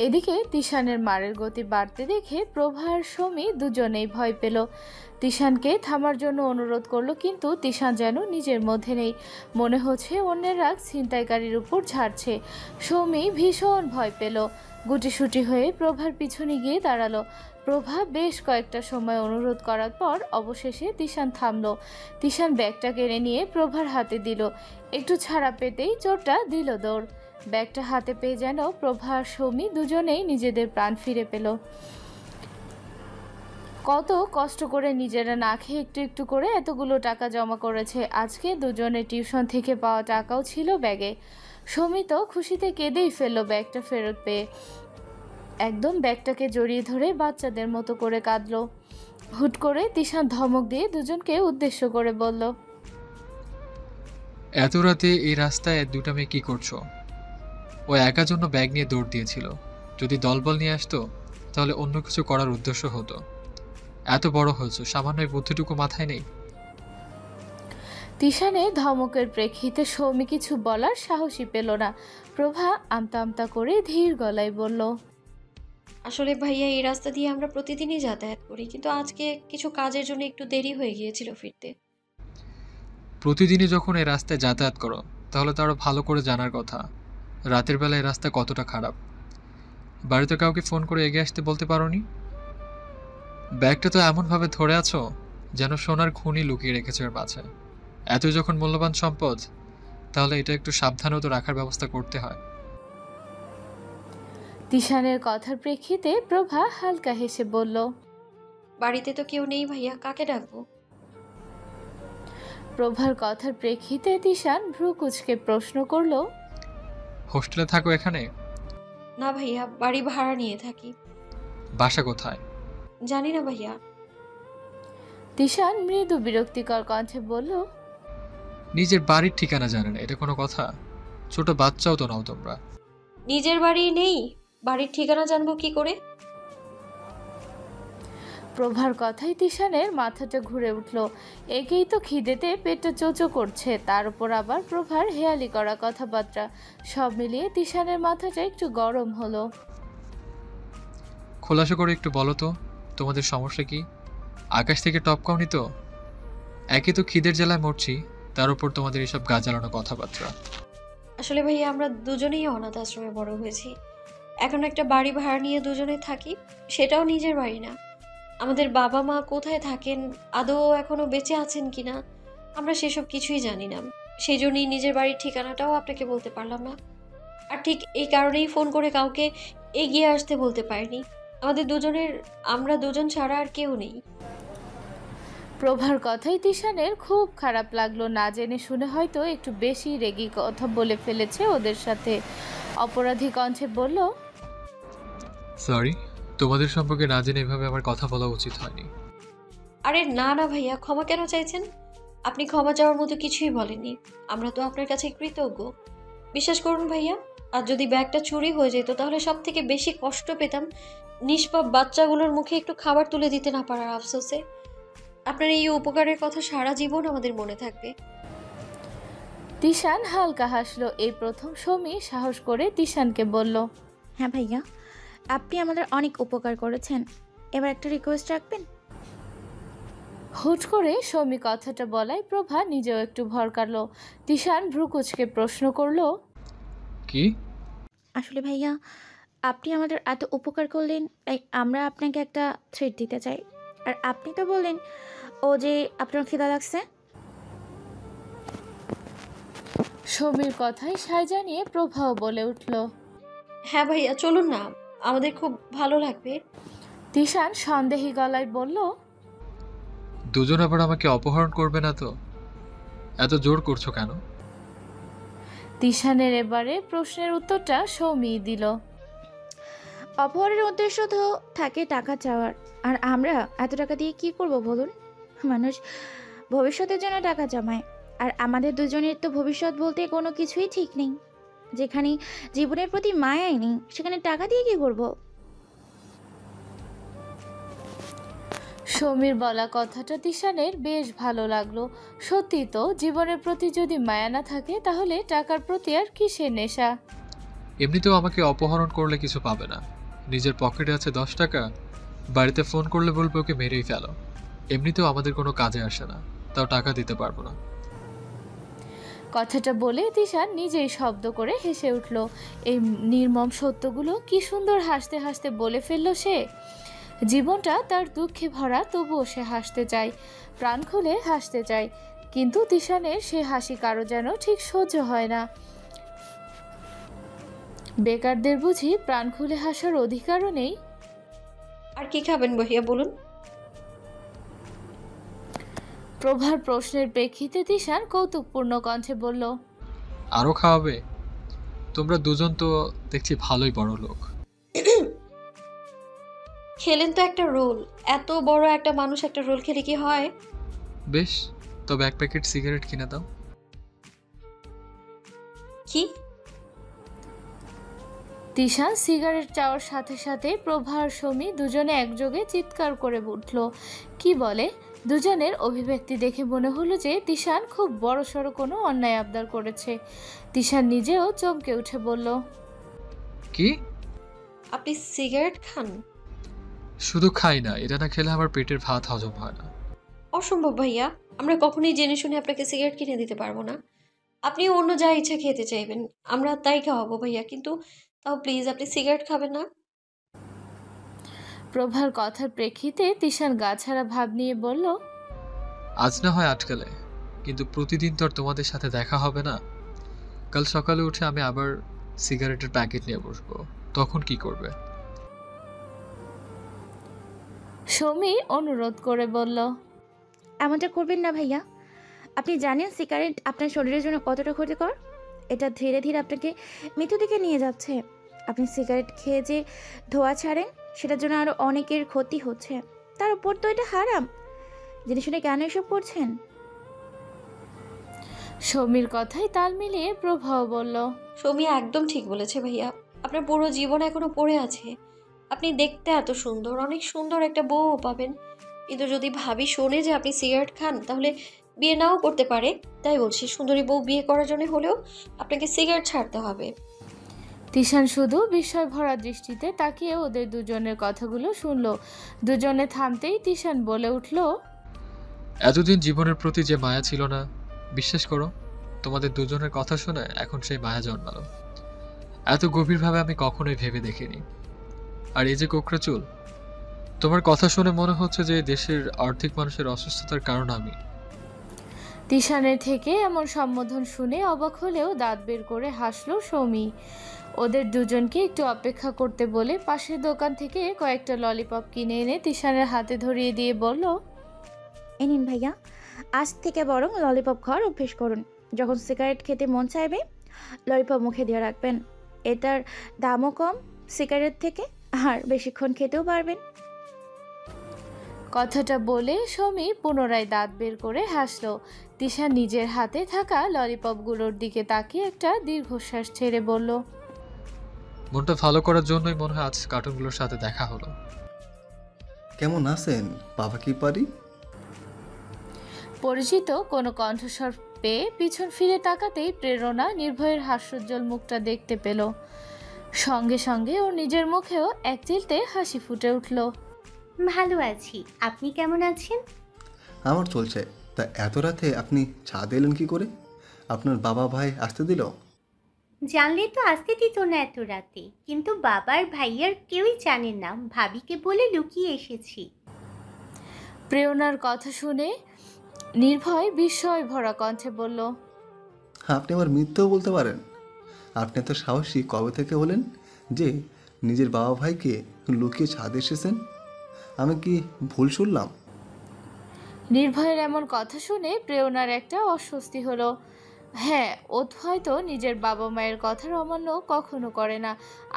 এদিকে তিশানের মারের গতি বাড়তে দেখে প্রভা আর সমী দুজনেই ভয় পেল। তিশানকে থামার জন্য অনুরোধ করলো, কিন্তু তিশান যেন নিজের মধ্যে নেই। মনে হচ্ছে অন্যের রাগ ছিনতাইকারীর উপর ঝাড়ছে। সমী ভীষণ ভয় পেল। গুটিসুটি হয়ে প্রভার পিছনে গিয়ে দাঁড়ালো। প্রভা বেশ কয়েকটা সময় অনুরোধ করার পর অবশেষে তিশান থামলো। তিশান ব্যাগটা কেড়ে নিয়ে প্রভার হাতে দিল। একটু ছাড়া পেতেই চোরটা দিল দৌড়। ব্যাগটা হাতে পেয়ে যেন প্রভা আর সমী দুজনেই নিজেদের প্রাণ ফিরে পেল। কত কষ্ট করে নিজেরা না খেয়ে একটু একটু করে এতগুলো টাকা জমা করেছে। আজকে দুজনের টিউশন থেকে পাওয়া টাকাও ছিল ব্যাগে। সমী তো খুশিতে কেঁদেই ফেললো ব্যাগটা ফেরত পেয়ে। একদম ব্যাগটাকে জড়িয়ে ধরে বাচ্চাদের মতো করে কাঁদলো। হুট করে তিশান ধমক দিয়ে দুজনকে উদ্দেশ্য করে বলল, এত রাতে এই রাস্তায় দুটা মেয়ে কি করছো? ও একা জন্য ব্যাগ নিয়ে দৌড় দিয়েছিল। যদি দলবল নিয়ে আসতো তাহলে অন্য কিছু করার উদ্দেশ্য হতো। এত বড় হয়েছো, সামান্য বুদ্ধিটুকু মাথায় নেই? তিশানের ধমকের প্রেক্ষিতে সৌমি কিছু বলার সাহসই পেল না। প্রভা আমতা আমতা করে ধীর গলায় বলল, আসলে ভাইয়া এই রাস্তা দিয়ে আমরা প্রতিদিনই যাতায়াত করি, কিন্তু আজকে কিছু কাজের জন্য একটু দেরি হয়ে গিয়েছিল ফিরতে। প্রতিদিনই যখন এই রাস্তায় যাতায়াত করো তাহলে তো আরো ভালো করে জানার কথা রাতের বেলা এই রাস্তা কতটা খারাপ। বাড়িতে কাউকে ফোন করে এগিয়ে আসতে বলতে পারোনি? ব্যাগটা তো এমনভাবে ধরে আছো যেন সোনার খুনি লুকিয়ে রেখেছো এর মাঝে। এতই যখন মূল্যবান সম্পদ, তাহলে এটা একটু সাবধানেও তো রাখার ব্যবস্থা করতে হয়। তিশানের কথার প্রেক্ষিতে প্রভা হালকা হেসে বলল, বাড়িতে তো কেউ নেই ভাইয়া, কাকে ডাকবো? প্রভার কথার প্রেক্ষিতে তিশান ভ্রু কুঁচকে প্রশ্ন করল, হোস্টেলে থাকো এখানে? না ভাইয়া, বাড়ি ভাড়া নিয়ে থাকি। বাসা কোথায়? জানি না ভাইয়া। তিশান মৃদু বিরক্তিকর কণ্ঠে বলল, নিজের বাড়ির ঠিকানা জানে না, এটা কোনো কথা? ছোট বাচ্চাও তো নাও তোমরা। নিজের বাড়ি নেই, বাড়ির ঠিকানা জানবো কি করে? প্রভার কথায় তিশানের মাথাটা ঘুরে উঠল। একেই তো খিদেতে পেটটা চোচো করছে, তার উপর আবার প্রভার হেয়ালি করা কথাবার্তা, সব মিলিয়ে তিশানের মাথাটা একটু গরম হলো। খোলাসা করে একটু বলো তো, তোমাদের সমস্যা কি? আকাশ থেকে টপকাওনি তো? একে তো খিদের জ্বালায় মরছি, তার উপর তোমাদের এসব গাজালানো কথাবার্তা। আসলে ভাইয়া আমরা দুজনেই অনাথ আশ্রমে বড় হয়েছি। এখন একটা বাড়ি ভাড়া নিয়ে দুজনে থাকি, সেটাও নিজের বাড়ি না। আমাদের বাবা মা কোথায় থাকেন, আদৌ এখনো বেঁচে আছেন কিনা, আমরা সেসব কিছুই জানি না। সেই জন্যই নিজের বাড়ির ঠিকানাটাও আপনাকে বলতে পারলাম না। আর ঠিক এই কারণেই ফোন করে কাউকে এগিয়ে আসতে বলতে পারিনি। আমরা দুজন ছাড়া আর কেউ নেই। প্রভার কথাই তিশানের খুব খারাপ লাগলো। না জেনে শুনে হয়তো একটু বেশি রেগি কথা বলে ফেলেছে ওদের সাথে। অপরাধী কণ্ঠে বলল, সরি, তোমাদের সম্পর্কে না জেনে এভাবে আমার কথা বলা উচিত হয়নি। আরে না না ভাইয়া, ক্ষমা কেন চাইছেন? আপনি ক্ষমা চাওয়ার মতো কিছুই বলেননি। আমরা তো আপনার কাছে কৃতজ্ঞ। বিশ্বাস করুন ভাইয়া, আর যদি ব্যাগটা চুরি হয়ে যেত তাহলে সব থেকে বেশি কষ্ট পেতাম নিষ্পাপ বাচ্চাগুলোর মুখে একটু খাবার তুলে দিতে না পারার আফসোসে। আপনার এই উপকারের কথা সারা জীবন আমাদের মনে থাকবে। তিশান হালকা হাসলো। এই প্রথম সৌমি সাহস করে তিশানকে বলল, হ্যাঁ ভাইয়া, আপনি আমাদের অনেক উপকার করেছেন। এবার একটা রিকোয়েস্ট রাখবেন? হুট করে সৌমি কথাটা বলায় প্রভা নিজেও একটু ভরকালো। তিশান ভ্রুকুচকে প্রশ্ন করলো, কি? আসলে ভাইয়া, আপনি আমাদের এত উপকার করলেন, তাই আমরা আপনাকে একটা থ্রেট দিতে চাই। আর আপনি তো বললেন যে আপনার খিদা লাগছে। সৌমির কথায় সায় জানিয়ে প্রভাও বলে উঠল, হ্যাঁ ভাইয়া, চলুন না, আমাদের খুব ভালো লাগবে। তিশান সন্দেহী গলায় বলল, দুজন আবার আমাকে অপহরণ করবে না তো? এত জোর করছো কেন? তিশানের এবারে প্রশ্নের উত্তরটা সৌমি দিল। অপহরণের উদ্দেশ্য তো থাকে টাকা চাওয়ার, আর আমরা এত টাকা দিয়ে কি করব বলুন? মানুষ ভবিষ্যতের জন্য টাকা জমায়, আর আমাদের দুজনের তো ভবিষ্যৎ বলতে কোনো কিছুই ঠিক নেই। যেখানে জীবনের প্রতি মায়াই নেই, সেখানে টাকা দিয়ে কি করব? সৌমির বলা কথাটা তিশানের বেশ ভালো লাগলো। সত্যি তো, জীবনের প্রতি যদি মায়া না থাকে তাহলে টাকার প্রতি আর কিসের নেশা? এমনিতেও আমাকে অপহরণ করলে কিছু পাবে না। নিজের পকেটে আছে 10 টাকা, বাড়িতে ফোন করলে বলবে ওকে মেরেই ফেলো। এমনিতেও আমাদের কোনো কাজে আসে না, তাও টাকা দিতে পারবো না। কথাটা বলে তিশান নিজেই শব্দ করে হেসে উঠল। এই নির্মম সত্যগুলো কি সুন্দর হাসতে হাসতে বলে ফেলল সে। জীবনটা তার দুঃখে ভরা, তবুও সে হাসতে চায়, প্রাণ খুলে হাসতে চায়। কিন্তু তিশানের সে হাসি কারো যেন ঠিক সহ্য হয় না। বেকারদের বুঝি প্রাণ খুলে হাসার অধিকারও নেই? আর কি খাবেন ভাইয়া বলুন? প্রভার প্রশ্নের প্রেক্ষিতে তিশান কৌতুকপূর্ণ কণ্ঠে বলল, আরো খাওয়াবে? তোমরা দুজন তো দেখছি ভালোই বড় লোক। খেলেন তো একটা রোল। এত বড় একটা মানুষ একটা রোল খেলে কি হয়? বেশ, তবে 1 প্যাকেট সিগারেট কিনে দাও। কি? তিশান সিগারেট চাওয়ার সাথে সাথে প্রভা আর সৌমি দুজনে একযোগে চিৎকার করে উঠল। কি বলে? দুজনের অভিব্যক্তি দেখে মনে হলো যে তিশান খুব বড়সড় কোনো অন্যায় আবদার করেছে। তিশান নিজেও চমকে উঠে বলল, কি? আপনি সিগারেট খান? শুধু খাই না, এটা না খেলে আমার পেটের ভাত হজম হয় না। অসম্ভব ভাইয়া, আমরা কখনোই জেনে শুনে আপনাকে সিগারেট কিনে দিতে পারবো না। আপনি অন্য যা ইচ্ছা খেতে চাইবেন, আমরা তাই খাওয়াবো ভাইয়া, কিন্তু তাও প্লিজ আপনি সিগারেট খাবেন না। প্রভার কথার প্রেক্ষিতে তিশান গাছাড়া ভাব নিয়ে বলল, আজ না হয় আটকালে, কিন্তু প্রতিদিন তো আর তোমাদের সাথে দেখা হবে না। কাল সকালে উঠে আমি আবার সিগারেটের প্যাকেট নিয়ে বসবো, তখন কি করবে? সৌমি অনুরোধ করে বলল, এমনটা করবেন না ভাইয়া। আপনি জানেন সিগারেট আপনার শরীরের জন্য কতটা ক্ষতিকর? এটা ধীরে ধীরে আপনাকে মৃত্যু দিকে নিয়ে যাচ্ছে। আপনি সিগারেট খেয়ে যে ধোঁয়া ছাড়েন, সেটার জন্য আরও অনেকের ক্ষতি হচ্ছে। তার উপর তো এটা হারাম। জেনে শুনে কেন এসব করছেন? সৌমির কথায় তাল মিলিয়ে প্রভাও বলল, সৌমি একদম ঠিক বলেছে ভাইয়া। আপনার পুরো জীবন এখনো পড়ে আছে। আপনি দেখতে এত সুন্দর, অনেক সুন্দর একটা বউও পাবেন, কিন্তু যদি ভাবি শোনে যে আপনি সিগারেট খান তাহলে বিয়ে নাও করতে পারে। তাই বলছি, সুন্দরী বউ বিয়ে করার জন্য হলেও আপনাকে সিগারেট ছাড়তে হবে। তিশান শুধু বিস্ময় ভরা দৃষ্টিতে তাকিয়ে ওদের দুজনের কথাগুলো শুনল। দুজনে থামতেই তিশান বলে উঠল, এতদিন জীবনের প্রতি যে মায়া ছিল না, বিশ্বাস করো তোমাদের দুজনের কথা শুনে এখন সেই মায়া জন্মালো। এত গভীরভাবে আমি কখনোই ভেবে দেখিনি। আর এই যে কোকড়া চুল, তোমার কথা শুনে মনে হচ্ছে যে দেশের অর্ধেক মানুষের অসুস্থতার কারণ আমি। তিশানের থেকে এমন সম্বোধন শুনে অবাক হলেও দাঁত বের করে হাসলো সৌমি। ওদের দুজনকে একটু অপেক্ষা করতে বলে পাশের দোকান থেকে কয়েকটা ললিপপ কিনে এনে তিশানের হাতে ধরিয়ে দিয়ে বলল, এ নিন ভাইয়া, আজ থেকে বরং ললিপপ খাওয়ার অভ্যেস করুন। যখন সিগারেট খেতে মন চাইবে ললিপপ মুখে দিয়ে রাখবেন। এটার দামও কম সিগারেট থেকে, আর বেশিক্ষণ খেতেও পারবেন। কথাটা বলে সৌমি পুনরায় দাঁত বের করে হাসলো। তিশা নিজের হাতে থাকা ললিপপগুলোর দিকে তাকিয়ে একটা দীর্ঘশ্বাস ছেড়ে বলল, মনটা ভালো করার জন্যই মনে হয় আজ কার্টুনগুলোর সাথে দেখা হলো। কেমন আছেন বাবা কি পারি? পরিচিত কোনো কণ্ঠস্বর পেয়ে পিছন ফিরে তাকাতেই প্রেরণা নির্ভয়ের হাস্যোজ্জ্বল মুখটা দেখতে পেল। সঙ্গে সঙ্গে ওর নিজের মুখেও এক চিলতে হাসি ফুটে উঠল। ভালো আছি, আপনি কেমন আছেন? আমার চলছে। তা এত রাতে আপনি ছাদে এলেন কি করে? আপনার বাবা ভাই আসতে দিল? জানলে তো আসতে দিত না এত রাতে, কিন্তু বাবার ভাইয়ার কেউই জানে না, ভাবিকে বলে লুকিয়ে এসেছি। প্রেরণার কথা শুনে নির্ভয় বিস্ময় ভরা কণ্ঠে বলল, আপনি আবার মিথ্যেও বলতে পারেন? আপনি এত সাহসী কবে থেকে হলেন যে নিজের বাবা ভাইকে লুকিয়ে ছাদে এসেছেন? আমি কি ভুল শুনলাম? নির্ভয়ের এমন কথা শুনে প্রেরণার একটা অস্বস্তি হলো। হ্যাঁ, ও হয়তো নিজের বাবা মায়ের কথার অমান্য কখনো করে না,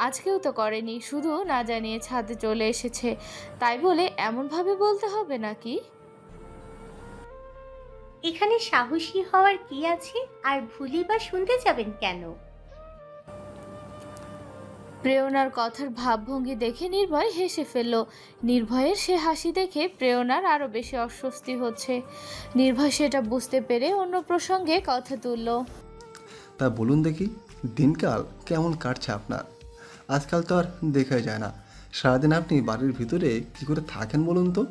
আজকেও তো করেনি। শুধু না জানিয়ে ছাদে চলে এসেছে, তাই বলে এমনভাবে বলতে হবে নাকি? এখানে সাহসী হওয়ার কি আছে? আর ভুলি বা শুনতে যাবেন কেন? প্রেরণার কথার ভাবভঙ্গি দেখে নির্ভয় হেসে ফেলল। নির্ভয়ের সে হাসি দেখে প্রেরণার আরও বেশি অস্বস্তি হচ্ছে। নির্ভয় সেটা বুঝতে পেরে অন্য প্রসঙ্গে কথা তুলল। তা বলুন দেখি, দিনকাল কেমন কাটছে আপনার? আজকাল তো আর দেখা যায় না। সারাদিন আপনি বাড়ির ভিতরে কি করে থাকেন বলুন তো?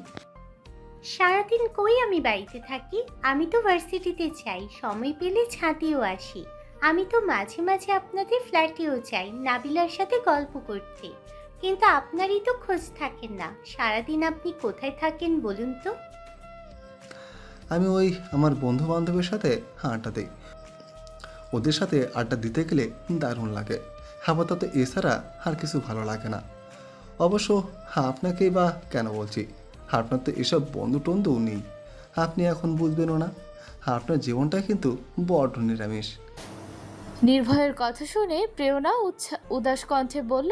সারাদিন কই আমি বাড়িতে থাকি? আমি তো ভার্সিটিতে চাই, সময় পেলে ছাদেও আসি। আমি তো মাঝে মাঝে আপনাদের ফ্ল্যাটেও যাই নাবিলার সাথে গল্প করতে, কিন্তু আপনারই তো খোঁজ থাকেন না। সারাদিন আপনি কোথায় থাকেন বলুন তো? আমি ওই আমার বন্ধু বান্ধবের সাথে আড্ডা দিই। ওদের সাথে আড্ডা দিতে গেলে দারুণ লাগে। আপাতত এছাড়া আর কিছু ভালো লাগে না। অবশ্য আপনাকেই বা কেন বলছি, আপনার তো এসব বন্ধু টন্ধুও নেই। আপনি এখন বুঝবেনও না। আপনার জীবনটা কিন্তু বড্ড নিরামিষ। নির্ভয়ের কথা শুনে প্রেরণা উদাস কণ্ঠে বলল,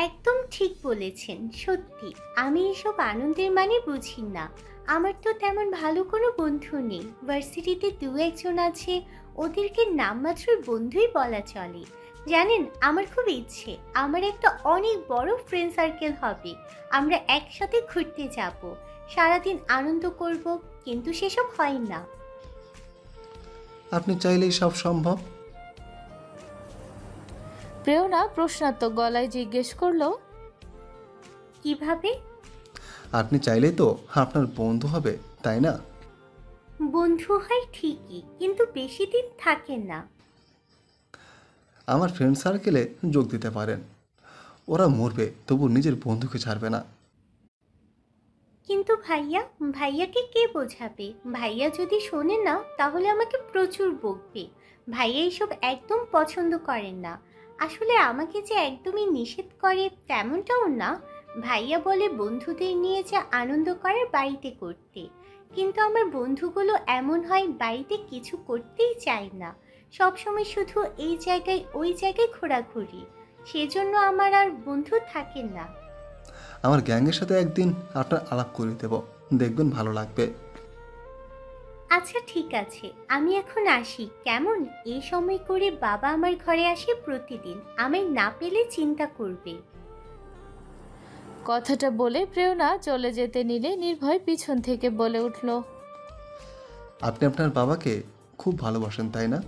একদম ঠিক বলেছেন। সত্যি আমি এসব আনন্দের মানে বুঝি না। আমার তো তেমন ভালো কোনো বন্ধু নেই। ভার্সিটিতে দু একজন আছে, ওদেরকে নামমাত্র বন্ধুই বলা চলে। জানেন, আমার খুব ইচ্ছে আমার একটা অনেক বড় ফ্রেন্ড সার্কেল হবে। আমরা একসাথে ঘুরতে যাব, সারাদিন আনন্দ করব, কিন্তু সেসব হয় না। আপনি চাইলেই সব সম্ভব। প্রেরণা প্রশ্নাত্মক গলায় জিজ্ঞেস করলো, কিভাবে? আপনি চাইলেই তো আপনার বন্ধু হবে, তাই না? বন্ধু হয় ঠিকই, কিন্তু বেশি দিন থাকে না। আমার ফ্রেন্ড সার্কেলে যোগ দিতে পারেন। ওরা মরবে তবু নিজের বন্ধুকে ছাড়বে না। কিন্তু ভাইয়াকে কে বোঝাবে? ভাইয়া যদি শোনে না তাহলে আমাকে প্রচুর বকবে। ভাইয়া এইসব একদম পছন্দ করেন না। আসলে আমাকে যে একদমই নিষেধ করে তেমনটাও না। ভাইয়া বলে বন্ধুদের নিয়ে যে আনন্দ করে বাড়িতে করতে, কিন্তু আমার বন্ধুগুলো এমন হয় বাড়িতে কিছু করতেই চায় না। সবসময় শুধু এই জায়গায় ওই জায়গায় ঘোরাঘুরি, সেজন্য আমার আর বন্ধু থাকে না। আমার গ্যাংয়ের সাথে একদিন আপনার আলাপ করে দেব, দেখবেন ভালো লাগবে। আচ্ছা ঠিক আছে, আমি এখন আসি কেমন? এই সময় করে বাবা আমার ঘরে আসে প্রতিদিন, আমায় না পেলে চিন্তা করবে। কথাটা বলে প্রেরণা চলে যেতে নিলে নির্ভয় পিছন থেকে বলে উঠল, আপনি আপনার বাবাকে খুব ভালোবাসেন তাই না?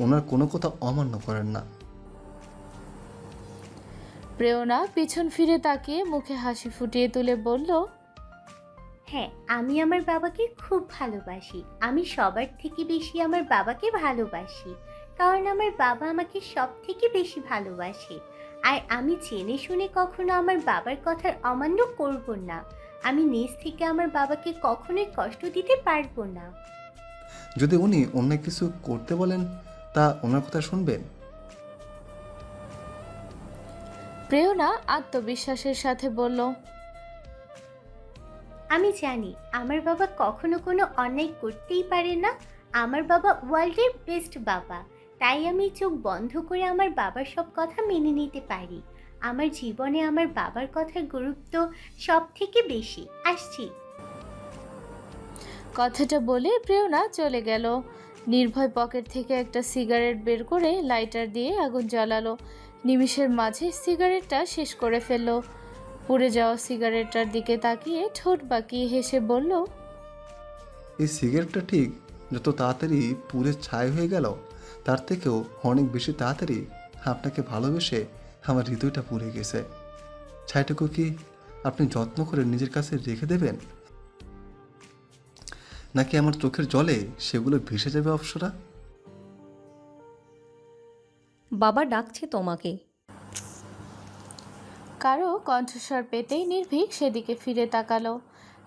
ওনার কোনো কথা অমান্য করেন না। প্রেরণা পিছন ফিরে তাকিয়ে মুখে হাসি ফুটিয়ে তুলে বলল, হ্যাঁ, আমি আমার বাবাকে খুব ভালোবাসি। আমি সবার থেকে বেশি আমার বাবাকে ভালোবাসি, কারণ আমার বাবা আমাকে সব থেকে বেশি ভালোবাসে। আর আমি জেনে শুনে কখনো আমার বাবার কথার অমান্য করব না। আমি নিজ থেকে আমার বাবাকে কখনোই কষ্ট দিতে পারবো না। যদি উনি অন্য কিছু করতে বলেন তা ওনার কথা শুনবেন? প্রেরণা আত্মবিশ্বাসের সাথে বলল, আমি জানি আমার বাবা কখনো কোনো অন্যায় করতেই পারে না। আমার বাবা ওয়ার্ল্ডের বেস্ট বাবা, তাই আমি চোখ বন্ধ করে আমার বাবার সব কথা মেনে নিতে পারি। আমার জীবনে আমার বাবার কথার গুরুত্ব সব থেকে বেশি। আসছি। কথাটা বলে প্রেরণা চলে গেল। নির্ভয় পকেট থেকে একটা সিগারেট বের করে লাইটার দিয়ে আগুন জ্বালালো। নিমিষের মাঝে সিগারেটটা শেষ করে ফেলল। পুড়ে যাওয়া সিগারেটটার দিকে তাকিয়ে ঠোঁট বাঁকিয়ে হেসে বলল, এই সিগারেটটা ঠিক যত তাড়াতাড়ি পুড়ে ছাই হয়ে গেল, তার থেকেও অনেক বেশি তাড়াতাড়ি আপনাকে ভালোবেসে আমার হৃদয়টা পুড়ে গেছে। ছাইটুকু কি আপনি যত্ন করে নিজের কাছে রেখে দেবেন, নাকি আমার চোখের জলে সেগুলো ভেসে যাবে অপসরা? বাবা ডাকছে তোমাকে। কারো কণ্ঠস্বর পেতেই নির্ভীক সেদিকে ফিরে তাকালো।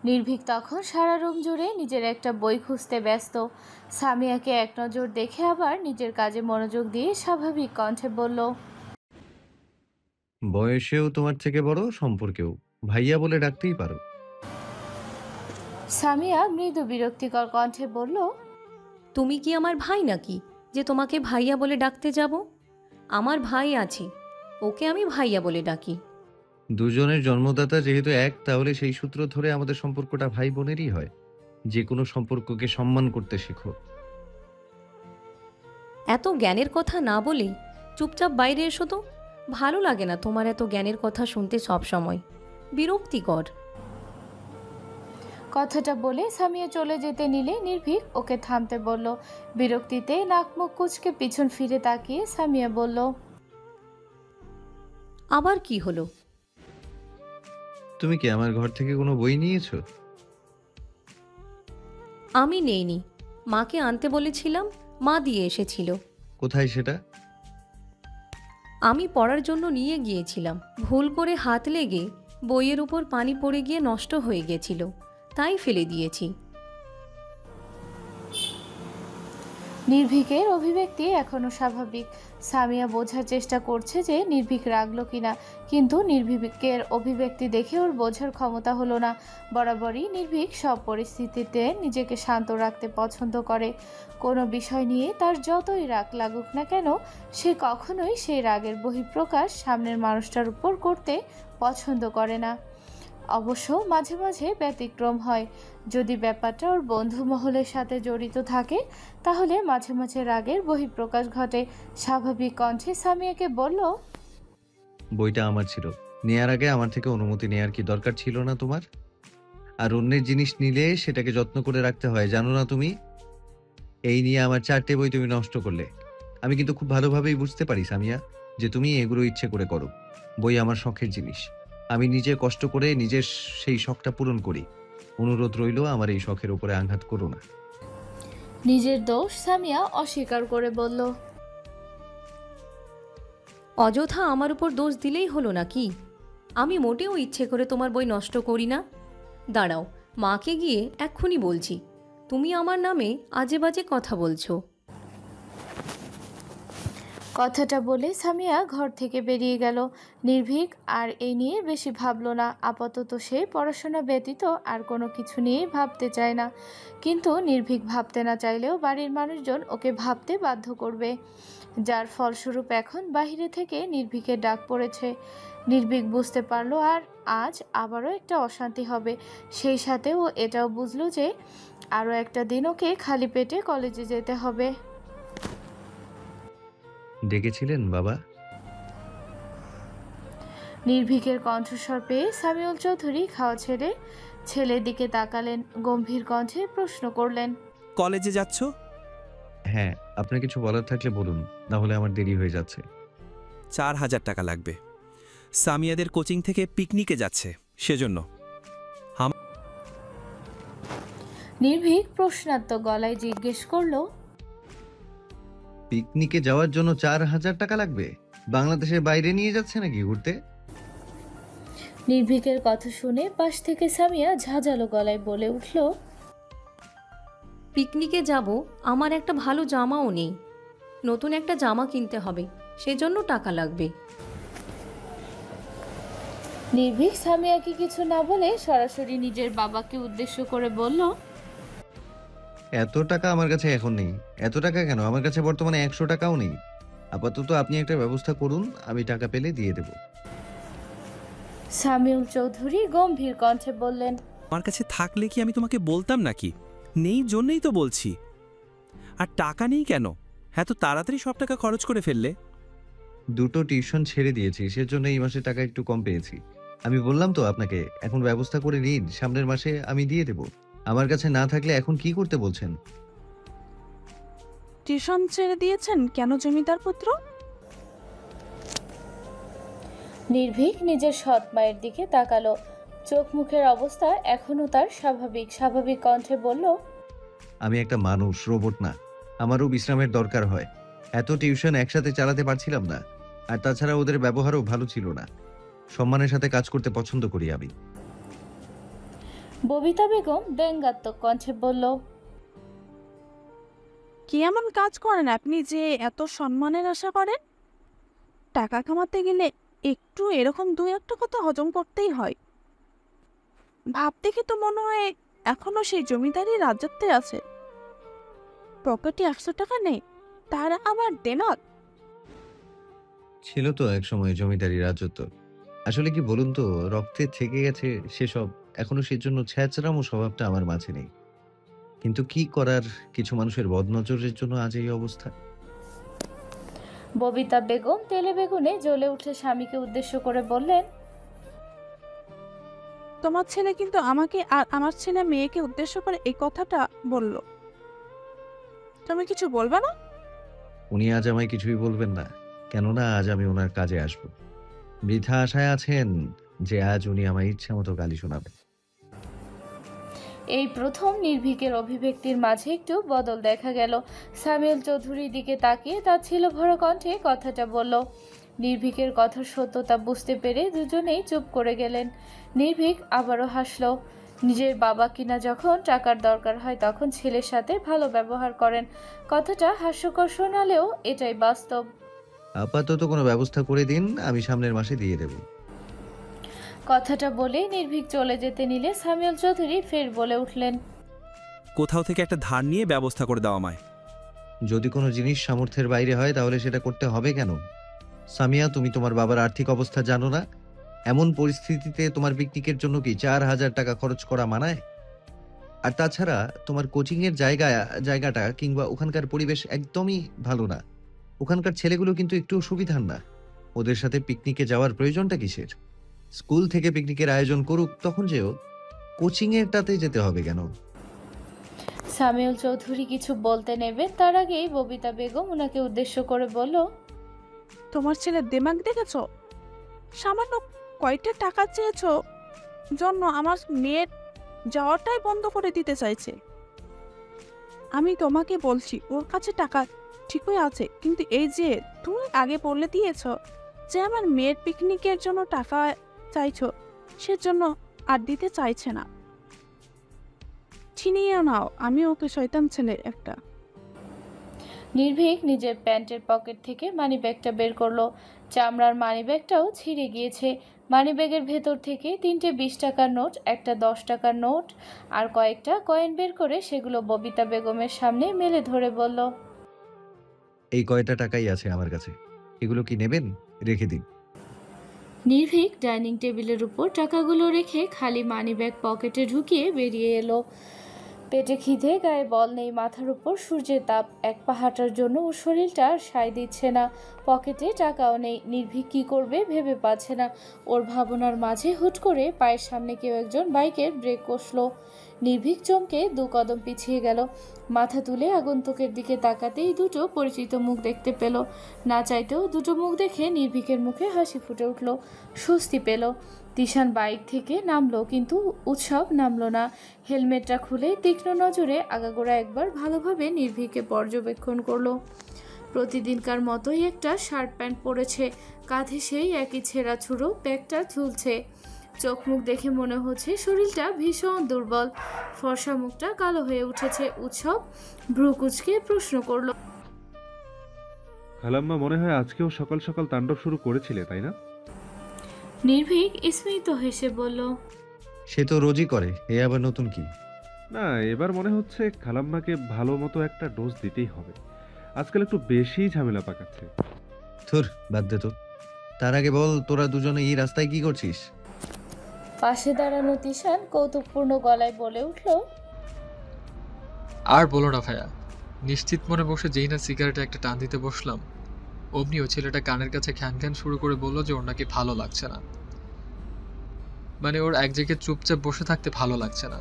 নির্ভীক তখন সারা রুম জুড়ে নিজের একটা বই খুঁজতে ব্যস্ত। সামিয়াকে এক নজর দেখে আবার নিজের কাজে মনোযোগ দিয়ে স্বাভাবিক কণ্ঠে বলল, বয়সেও তোমার থেকে বড়, সম্পর্কেও ভাইয়া বলে ডাকতেই পারো। সামিয়া মৃদু বিরক্তিকর কণ্ঠে বলল, তুমি কি আমার ভাই নাকি যে তোমাকে ভাইয়া বলে ডাকতে যাব? আমার ভাই আছে, ওকে আমি ভাইয়া বলে ডাকি। দুজনের জন্মদাতা যেহেতু এক, তাহলে সেই সূত্র ধরে আমাদের সম্পর্কটা ভাই বোনেরই হয়। যে কোনো সম্পর্ককে সম্মান করতে শেখো। এত জ্ঞানের কথা না বলে চুপচাপ বাইরে এসো তো। ভালো লাগে না তোমার এত জ্ঞানের কথা শুনতে সব সময়, বিরক্তিকর। কথাটা বলে সামিয়া চলে যেতে নিলে নির্ভীক ওকে থামতে বলল। বিরক্তিতে নাক মুখ কুঁচকে পিছন ফিরে তাকিয়ে সামিয়া বলল, আবার কি হলো? তুমি কি আমার ঘর থেকে কোনো বই নিয়েছো? আমি নেইনি, মাকে আনতে বলেছিলাম, মা দিয়ে এসেছিল। কোথায় সেটা? আমি পড়ার জন্য নিয়ে গিয়েছিলাম, ভুল করে হাত লেগে বইয়ের উপর পানি পড়ে গিয়ে নষ্ট হয়ে গেছিল, তাই ফেলে দিয়েছি। নির্ভীকের অভিব্যক্তি এখনো স্বাভাবিক। সামিয়া বোঝার চেষ্টা করছে যে নির্ভীক রাগলো কিনা, কিন্তু নির্ভীকের অভিব্যক্তি দেখে ওর বোঝার ক্ষমতা হলো না। বরাবরই নির্ভীক সব পরিস্থিতিতে নিজেকে শান্ত রাখতে পছন্দ করে। কোনো বিষয় নিয়ে তার যতই রাগ লাগুক না কেন, সে কখনোই সেই রাগের বহিঃপ্রকাশ সামনের মানুষটার উপর করতে পছন্দ করে না। অবশ্য মাঝে মাঝে ব্যতিক্রম হয়। যদি ব্যাপারটা ওর বন্ধু মহলের সাথে জড়িত থাকে, তাহলে মাঝে মাঝে রাগের বহিঃপ্রকাশ ঘটে। স্বাভাবিক কণ্ঠে সামিয়াকে বলল, বইটা আমার ছিল, নেয়ার আগে আমার থেকে অনুমতি নেয়ার কি দরকার ছিল না তোমার? আর অন্যের জিনিস নিলে সেটাকে যত্ন করে রাখতে হয়, জানো না তুমি? এই নিয়ে আমার 4টে বই তুমি নষ্ট করলে। আমি কিন্তু খুব ভালোভাবেই বুঝতে পারি সামিয়া, যে তুমি এগুলো ইচ্ছে করে করো। বই আমার শখের জিনিস, আমি নিজে কষ্ট করে নিজের সেই শখটা পূরণ করি। অনুরোধ রইল, আমার এই শখের উপরে আঘাত করো না। নিজের দোষ সামিয়া অস্বীকার করে বলল, অযথা আমার উপর দোষ দিলেই হলো নাকি? আমি মোটেও ইচ্ছে করে তোমার বই নষ্ট করি না। দাঁড়াও, মাকে গিয়ে এক্ষুনি বলছি তুমি আমার নামে আজে বাজে কথা বলছো। কথাটা বলে সামিয়া ঘর থেকে বেরিয়ে গেল। নির্ভীক আর এই নিয়ে বেশি ভাবলো না। আপাতত সে পড়াশোনা ব্যতীত আর কোনো কিছু নিয়েই ভাবতে চায় না। কিন্তু নির্ভীক ভাবতে না চাইলেও বাড়ির মানুষজন ওকে ভাবতে বাধ্য করবে, যার ফলস্বরূপ এখন বাইরে থেকে নির্ভীকের ডাক পড়েছে। নির্ভীক বুঝতে পারলো আর আজ আবারও একটা অশান্তি হবে। সেই সাথে ও এটাও বুঝলো যে আরও একটা দিন ওকে খালি পেটে কলেজে যেতে হবে। ডেকেছিলেন বাবা? নির্ভীকের কণ্ঠস্বর পেয়ে সামিউল চৌধুরী খাওয়া ছেড়ে ছেলের দিকে তাকালেন। গম্ভীর কণ্ঠে প্রশ্ন করলেন, কলেজে যাচ্ছ? হ্যাঁ, আপনার কিছু বলার থাকলে বলুন, না হলে আমার দেরি হয়ে যাচ্ছে। 4000 টাকা লাগবে। সামিয়াদের কোচিং থেকে পিকনিকে যাচ্ছে, সেজন্য। নির্ভীক প্রশ্নাত্মক গলায় জিজ্ঞেস করলো, পিকনিকে যাওয়ার জন্য 4000 টাকা লাগবে? বাংলাদেশের বাইরে নিয়ে যাচ্ছে নাকি ঘুরতে? নির্ভীকের কথা শুনে পাশ থেকে সামিয়া ঝাঁঝালো গলায় বলে উঠল, পিকনিকে যাব, আমার একটা ভালো জামাও নেই, নতুন একটা জামা কিনতে হবে, সেজন্য টাকা লাগবে। নির্ভীক সামিয়াকে কিছু না বলে সরাসরি নিজের বাবাকে উদ্দেশ্য করে বলল, এত টাকা আমার কাছে এখন নেই। এত টাকা কেন? আমার কাছে বর্তমানে 100 টাকাও নেই। আপাতত আপনি একটা ব্যবস্থা করুন, আমি টাকা পেলে দিয়ে দেব। সামিউল চৌধুরী গম্ভীর কণ্ঠে বললেন, আমার কাছে থাকলে কি আমি তোমাকে বলতাম নাকি? নেই জন্যই তো বলছি। আর টাকা নেই কেন? এত তাড়াতাড়ি সব টাকা খরচ করে ফেললে? দুটো টিউশন ছেড়ে দিয়েছি, সেজন্য এই মাসে টাকা একটু কম পেয়েছি। আমি বললাম তো আপনাকে, এখন ব্যবস্থা করে নিন, সামনের মাসে আমি দিয়ে দেব। আমার কাছে না থাকলে এখন কি করতে বলছেন? টিউশন ছেড়ে দিয়েছেন কেন জমিদার পুত্র? নির্ভীক নিজের সৎ মায়ের দিকে তাকালো। চোখ মুখের অবস্থা এখনো তার স্বাভাবিক কণ্ঠে বলল, আমি একটা মানুষ, রোবট না। আমারও বিশ্রামের দরকার হয়। এত টিউশন একসাথে চালাতে পারছিলাম না। আর তাছাড়া ওদের ব্যবহারও ভালো ছিল না। সম্মানের সাথে কাজ করতে পছন্দ করি আমি। ববিতা বেগম ব্যঙ্গাত্মক কণ্ঠে বলল, কি এমন কাজ করেন আপনি যে এত সম্মানের আশা করেন? টাকা কামাতে গেলে একটু এরকম দুই একটা কথা হজম করতেই হয়। ভাব দেখে তো মনে হয় এখনো সেই জমিদারি রাজত্বে আছে। পকেটে 100 টাকা নেই, তারা আবার দেনত। ছিল তো এক সময় জমিদারি রাজত্ব। আসলে কি বলুন তো, রক্তে থেকে গেছে সেসব। এখনো সেজন্য ছ্যাচরামো স্বভাবটা আমার মাঝে নেই। কিন্তু কি করার, কিছু মানুষের বদনজরের জন্য আজ এই অবস্থা। ববিতা বেগম তেলে বেগুনে জ্বলে উঠে স্বামীকে উদ্দেশ্য করে বললেন, তোমার ছেলে কিন্তু আমাকে আর আমার ছেলে মেয়েকে উদ্দেশ্য করে এই কথাটা বলল। তুমি কিছু বলবে না? উনি আজ আমায় কিছুই বলবেন না, কেননা আজ আমি ওনার কাজে আসব। বৃথা আশায় আছেন যে আজ উনি আমায় ইচ্ছা মতো গালি শোনাবেন। এই প্রথম নির্ভীকের অভিব্যক্তির মাঝে একটু বদল দেখা গেল। সামিউল চৌধুরীর দিকে তাকিয়ে তার ছিল ভরা কণ্ঠে কথাটা বলল। নির্ভীকের কথার সত্যতা বুঝতে পেরে দুজনেই চুপ করে গেলেন। নির্ভীক আবারও হাসল। নিজের বাবা কিনা যখন টাকার দরকার হয় তখন ছেলের সাথে ভালো ব্যবহার করেন। কথাটা হাস্যকর শোনালেও এটাই বাস্তব। আপাতত কোনো ব্যবস্থা করে দিন, আমি সামনের মাসে দিয়ে দেব। কথাটা বলে নির্ভীক চলে যেতে নিলে সামিউল চৌধুরী ফের বলে উঠলেন, কোথাও থেকে একটা ধার নিয়ে ব্যবস্থা করে দাও আমায়। যদি কোনো জিনিস সামর্থ্যের বাইরে হয় তাহলে সেটা করতে হবে কেন? সামিয়া, তুমি তোমার বাবার আর্থিক অবস্থা জানো না? এমন পরিস্থিতিতে তোমার পিকনিকের জন্য কি 4000 টাকা খরচ করা মানায়? আর তাছাড়া তোমার কোচিংয়ের জায়গাটা কিংবা ওখানকার পরিবেশ একদমই ভালো না। ওখানকার ছেলেগুলো কিন্তু একটুও সুবিধার না। ওদের সাথে পিকনিকে যাওয়ার প্রয়োজনটা কিসের? স্কুল থেকে পিকনিকের আয়োজন করুক তখন যেও, কোচিংয়েরটাতে যেতে হবে কেন? সামিউল চৌধুরী কিছু বলতে নেবে তার আগেই ববিতা বেগম ওনাকে উদ্দেশ্য করে বলল, তোমার ছেলের দিমাগ দেখেছ? সামান্য কয়টা টাকা চেয়েছ জন্য আমার মেয়ের যাওয়াটাই বন্ধ করে দিতে চাইছে। আমি তোমাকে বলছি ওর কাছে টাকা ঠিকই আছে, কিন্তু এই যে তুমি আগে বলে দিয়েছ যে আমার মেয়ের পিকনিকের জন্য টাকা চাইছো, সেজন্য আর দিতে চাইছে না। ছিনিয়ে নাও, আমি ওকে শয়তান ছেলে একটা। নির্ভীক নিজের প্যান্টের পকেট থেকে মানিব্যাগটা বের করলো। চামড়ার মানিব্যাগটাও ছিঁড়ে গিয়েছে। মানিব্যাগের ভেতর থেকে 3টে 20 টাকার নোট, একটা 10 টাকার নোট আর কয়েকটা কয়েন বের করে সেগুলো ববিতা বেগমের সামনে মেলে ধরে বলল, এই কয়টা টাকাই আছে আমার কাছে, এগুলো কি নেবেন? রেখে দিন। নির্ভীক ডাইনিং টেবিলের উপর টাকাগুলো রেখে খালি মানিব্যাগ পকেটে ঢুকিয়ে বেরিয়ে এলো। পেটে খিদে, গায়ে বল নেই, মাথার উপর সূর্যের তাপ, এক পা হাঁটার জন্য ওর শরীরটা আর সায় দিচ্ছে না। পকেটে টাকাও নেই। নির্ভীক কী করবে ভেবে পাচ্ছে না। ওর ভাবনার মাঝে হুট করে পায়ের সামনে কেউ একজন বাইকের ব্রেক কষলো। নির্ভীক চমকে 2 কদম পিছিয়ে গেল। মাথা তুলে আগন্তুকের দিকে তাকাতেই দুটো পরিচিত মুখ দেখতে পেল। না চাইতেও দুটো মুখ দেখে নির্ভীকের মুখে হাসি ফুটে উঠল। স্বস্তি পেল। তিশান বাইক থেকে নামলো, কিন্তু উৎসব নামলো না। হেলমেটটা খুলে তীক্ষ্ণ নজরে আগাগোড়া একবার ভালোভাবে নির্ভীককে পর্যবেক্ষণ করলো। প্রতিদিনকার মতোই একটা শার্ট প্যান্ট পরেছে, কাঁধে সেই একই ছেঁড়া ছুড়ো ব্যাগটা ঝুলছে। চোখ মুখ দেখে মনে হচ্ছে শরীরটা ভীষণ দুর্বল। ফর্সা মুখটা কালো হয়ে উঠেছে। উৎসব ভ্রু কুঁচকে প্রশ্ন করলো, খালাম্মা, মনে হয় আজকেও সকাল সকাল তাণ্ডব শুরু করেছিলে, তাই না? নির্ভীক স্মিত হেসে বলল, সে তো রোজই করে, এ আবার নতুন কি? না, এবার মনে হচ্ছে খালাম্মাকে ভালো মতো একটা ডোজ দিতেই হবে। আজকাল একটু বেশি ঝামেলা পাকাচ্ছে। থুর, বাদ দে তো। তার আগে বল, তোরা দুজনে এই রাস্তায় কি করছিস? পাশে দাঁড়ানো তিশান কৌতুকপূর্ণ গলায় বলে উঠল, আর বলো না ভাইয়া, নিশ্চিত মনে বসে যেই না সিগারেটে একটা টান দিতে বসলাম, অমনি ওই ছেলেটা কানের কাছে খ্যান খ্যান শুরু করে বললো যে ওর নাকি ভালো লাগছে না। মানে ওর এক জায়গায় চুপচাপ বসে থাকতে ভালো লাগছে না,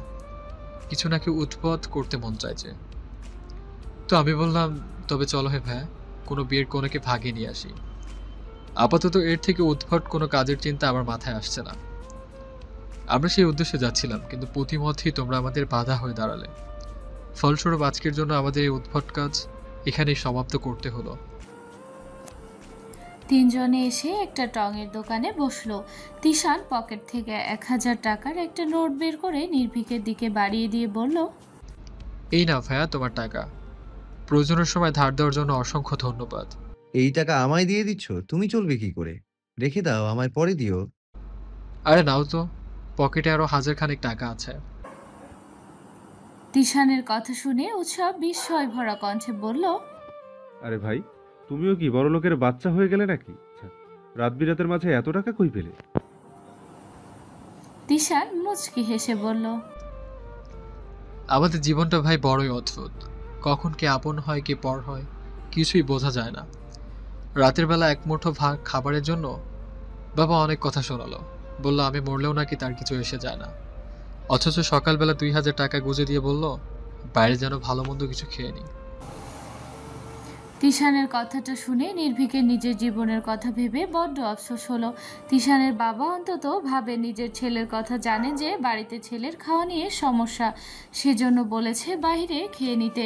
কিছু নাকি উৎপাত করতে মন চাইছে। তো আমি বললাম, তবে চলো হে ভাইয়া, কোনো বিয়ের কোনোকে ভাগিয়ে নিয়ে আসি। আপাতত এর থেকে উদ্ভট কোনো কাজের চিন্তা আমার মাথায় আসছে না। আমরা সেই উদ্দেশ্যে যাচ্ছিলাম, কিন্তু প্রতিমধ্যেই তোমরা আমাদের বাধা হয়ে দাঁড়ালে। ফলস্বরূপ আজকের জন্য আমাদের এই উদ্ভট কাজ এখানেই সমাপ্ত করতে হলো। তিনজনে এসে একটা টঙের দোকানে বসলো। তিশান পকেট থেকে 1000 টাকার একটা নোট বের করে নির্ভীকের দিকে বাড়িয়ে দিয়ে বলল, এই নাও ভাইয়া তোমার টাকা, প্রয়োজনের সময় ধার দেওয়ার জন্য অসংখ্য ধন্যবাদ। এই টাকা আমায় দিয়ে দিচ্ছ? তুমি চলবে কি করে? রেখে দাও, আমায় পরে দিও। আরে নাও তো, পকেটে আরো 1000 খানেক টাকা আছে। তিশানের কথা শুনে উৎসব বিস্ময় ভরা কণ্ঠে বলল, আরে ভাই, তুমিও কি বড় লোকের বাচ্চা হয়ে গেলে নাকি? রাত বিরাতের মাঝে এত টাকা কই পেলে? তিশান মুচকি হেসে বলল, আমাদের জীবনটা ভাই বড়ই অদ্ভুত, কখন কে আপন হয় কে পর হয় কিছুই বোঝা যায় না। রাতের বেলা এক মুঠো ভাত খাবারের জন্য বাবা অনেক কথা শোনালো, বলল আমি মরলেও নাকি তার কিছু এসে যায় না। অথচ সকালবেলা 2000 টাকা গুঁজে দিয়ে বলল বাইরে যেন ভালো মন্দ কিছু খেয়ে নি। তিশানের কথাটা শুনে নির্ভীকের নিজের জীবনের কথা ভেবে বড্ড আফসোস হলো। তিশানের বাবা অন্তত ভাবে নিজের ছেলের কথা জানে যে বাড়িতে ছেলের খাওয়া নিয়ে সমস্যা, সেজন্য বলেছে বাইরে খেয়ে নিতে।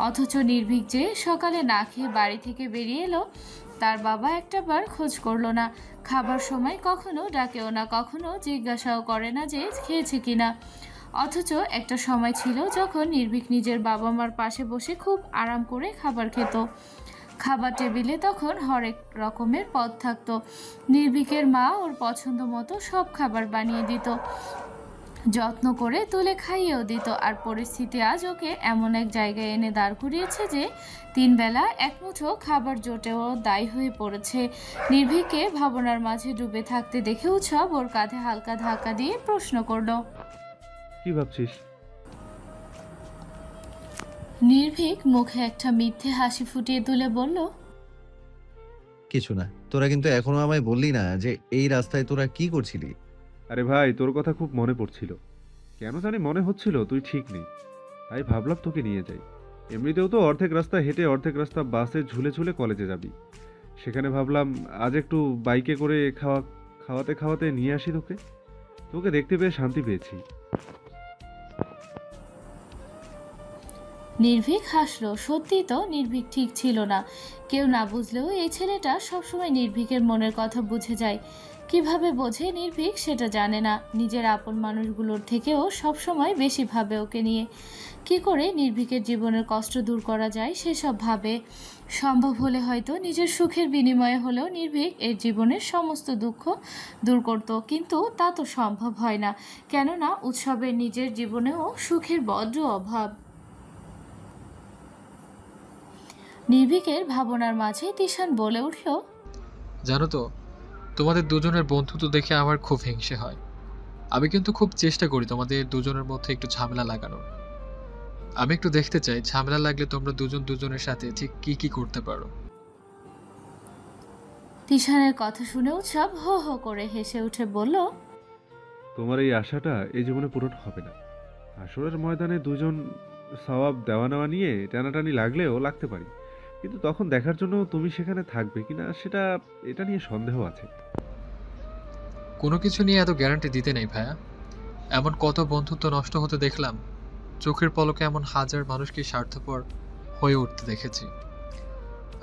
অথচ নির্ভীক যে সকালে না খেয়ে বাড়ি থেকে বেরিয়ে এলো, তার বাবা একটাবার খোঁজ করলো না। খাবার সময় কখনো ডাকেও না, কখনো জিজ্ঞাসাও করে না যে খেয়েছে কিনা। অথচ একটা সময় ছিল যখন নির্ভীক নিজের বাবা মার পাশে বসে খুব আরাম করে খাবার খেত। খাবার টেবিলে তখন হরেক রকমের পদ থাকতো। নির্ভীকের মা ওর পছন্দ মতো সব খাবার বানিয়ে দিত, যত্ন করে তুলে খাইয়েও দিত। আর পরিস্থিতি আজ ওকে এমন এক জায়গায় এনে দাঁড় করিয়েছে যে 3 বেলা এক মুঠো খাবার জোটেও দায়ী হয়ে পড়েছে। নির্ভীককে ভাবনার মাঝে ডুবে থাকতে দেখে উৎসব ওর কাঁধে হালকা ধাক্কা দিয়ে প্রশ্ন করল, কি ভাবছিস? নির্ভীক মুখে একটা মিথ্যে হাসি ফুটিয়ে তুলে বলল, কিছু না। তোরা কিন্তু এখনো আমায় বললি না যে এই রাস্তায় তোরা কি করছিলি। আরে ভাই, তোর কথা খুব মনে পড়ছিল, কেন জানি মনে হচ্ছিল তুই ঠিক নেই, তাই ভাবলাম তোকে নিয়ে যাই। এমনিতেও তো অর্ধেক রাস্তা হেঁটে অর্ধেক রাস্তা বাসে ঝুলে ঝুলে কলেজে যাবি, সেখানে ভাবলাম আজ একটু বাইকে করে খাওয়াতে খাওয়াতে নিয়ে আসি তোকে। তোকে দেখতে পেয়ে শান্তি পেয়েছি। নির্ভীক হাসলো। সত্যি তো নির্ভীক ঠিক ছিল না। কেউ না বুঝলেও এই ছেলেটা সবসময় নির্ভীকের মনের কথা বুঝে যায়। কিভাবে বোঝে নির্ভীক সেটা জানে না। নিজের আপন মানুষগুলোর থেকেও সবসময় বেশি ভাবে ওকে নিয়ে। কি করে নির্ভীকের জীবনের কষ্ট দূর করা যায় সেসব ভাবে। সম্ভব হলে হয়তো নিজের সুখের বিনিময়ে হলেও নির্ভীক এর জীবনের সমস্ত দুঃখ দূর করত, কিন্তু তা তো সম্ভব হয় না, কেননা উৎসবের নিজের জীবনেও সুখের বড্ড অভাব। নির্ভীকের ভাবনার মাঝে তিশান বলে উঠল, জানো তো, তোমাদের দুজনের বন্ধুত্ব দেখে আমার খুব হিংসে হয়। আমি কিন্তু খুব চেষ্টা করি তোমাদের দুজনের মধ্যে একটু ঝামেলা লাগানোর। আমি একটু দেখতে চাই ঝামেলা লাগলে তোমরা দুজন দুজনের সাথে ঠিক কি কি করতে পারো। তিশানের কথা শুনে উৎসব হো হো করে হেসে উঠে বলল, তোমার এই আশাটা এই জীবনে পূরণ হবে না। আসরের ময়দানে দুজন সওয়াব দেওয়া নেওয়া নিয়ে টানাটানি লাগলেও লাগতে পারি, কিন্তু তখন দেখার জন্য তুমি সেখানে থাকবে কিনা সেটা এটা নিয়ে সন্দেহ আছে। কোনো কিছু নিয়ে এত গ্যারান্টি দিতে নেই ভাইয়া। এমন কত বন্ধুত্ব নষ্ট হতে দেখলাম, চোখের পলকে এমন হাজার মানুষকে স্বার্থপর হয়ে উঠতে দেখেছি।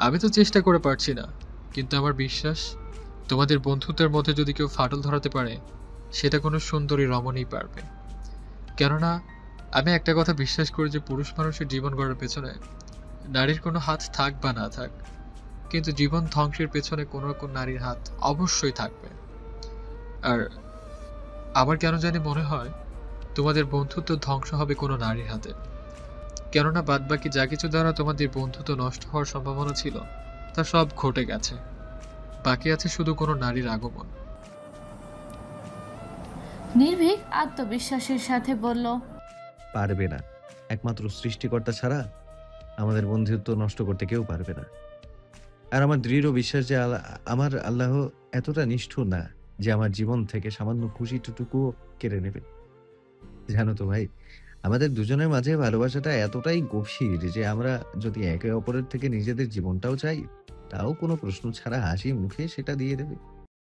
আমি তো চেষ্টা করে পারছি না, কিন্তু আমার বিশ্বাস তোমাদের বন্ধুত্বের মধ্যে যদি কেউ ফাটল ধরাতে পারে সেটা কোনো সুন্দরী রমণীই পারবে। কেননা আমি একটা কথা বিশ্বাস করি যে পুরুষ মানুষের জীবন গড়ার পেছনে নারীর কোনো হাত থাক বা না থাক, কিন্তু জীবন ধ্বংসের পেছনে কোনো কোন নারীর হাত অবশ্যই থাকবে। আর আমার কেন জানি মনে হয় তোমাদের বন্ধুত্ব ধ্বংস হবে কোনো নারীর হাতে। কেননা বাদবাকি যা কিছু দ্বারা তোমাদের বন্ধুত্ব নষ্ট হওয়ার সম্ভাবনা ছিল তা সব ঘটে গেছে। বাকি আছে শুধু কোনো নারীর আগমন। নির্ভীক আত্মবিশ্বাসের সাথে বলল, পারবে না। একমাত্র সৃষ্টিকর্তা ছাড়া আমাদের বন্ধুত্ব নষ্ট করতে কেউ পারবে না। আর আমার দৃঢ় বিশ্বাস যে আমার আল্লাহ এতটা নিষ্ঠুর না যে আমার জীবন থেকে সামান্য খুশিটুকুও কেড়ে নেবে। জানো তো ভাই, আমাদের দুজনের মাঝে ভালোবাসাটা এতটাই গভীর যে আমরা যদি একে অপরের থেকে নিজেদের জীবনটাও চাই, তাও কোনো প্রশ্ন ছাড়া হাসি মুখে সেটা দিয়ে দেবে।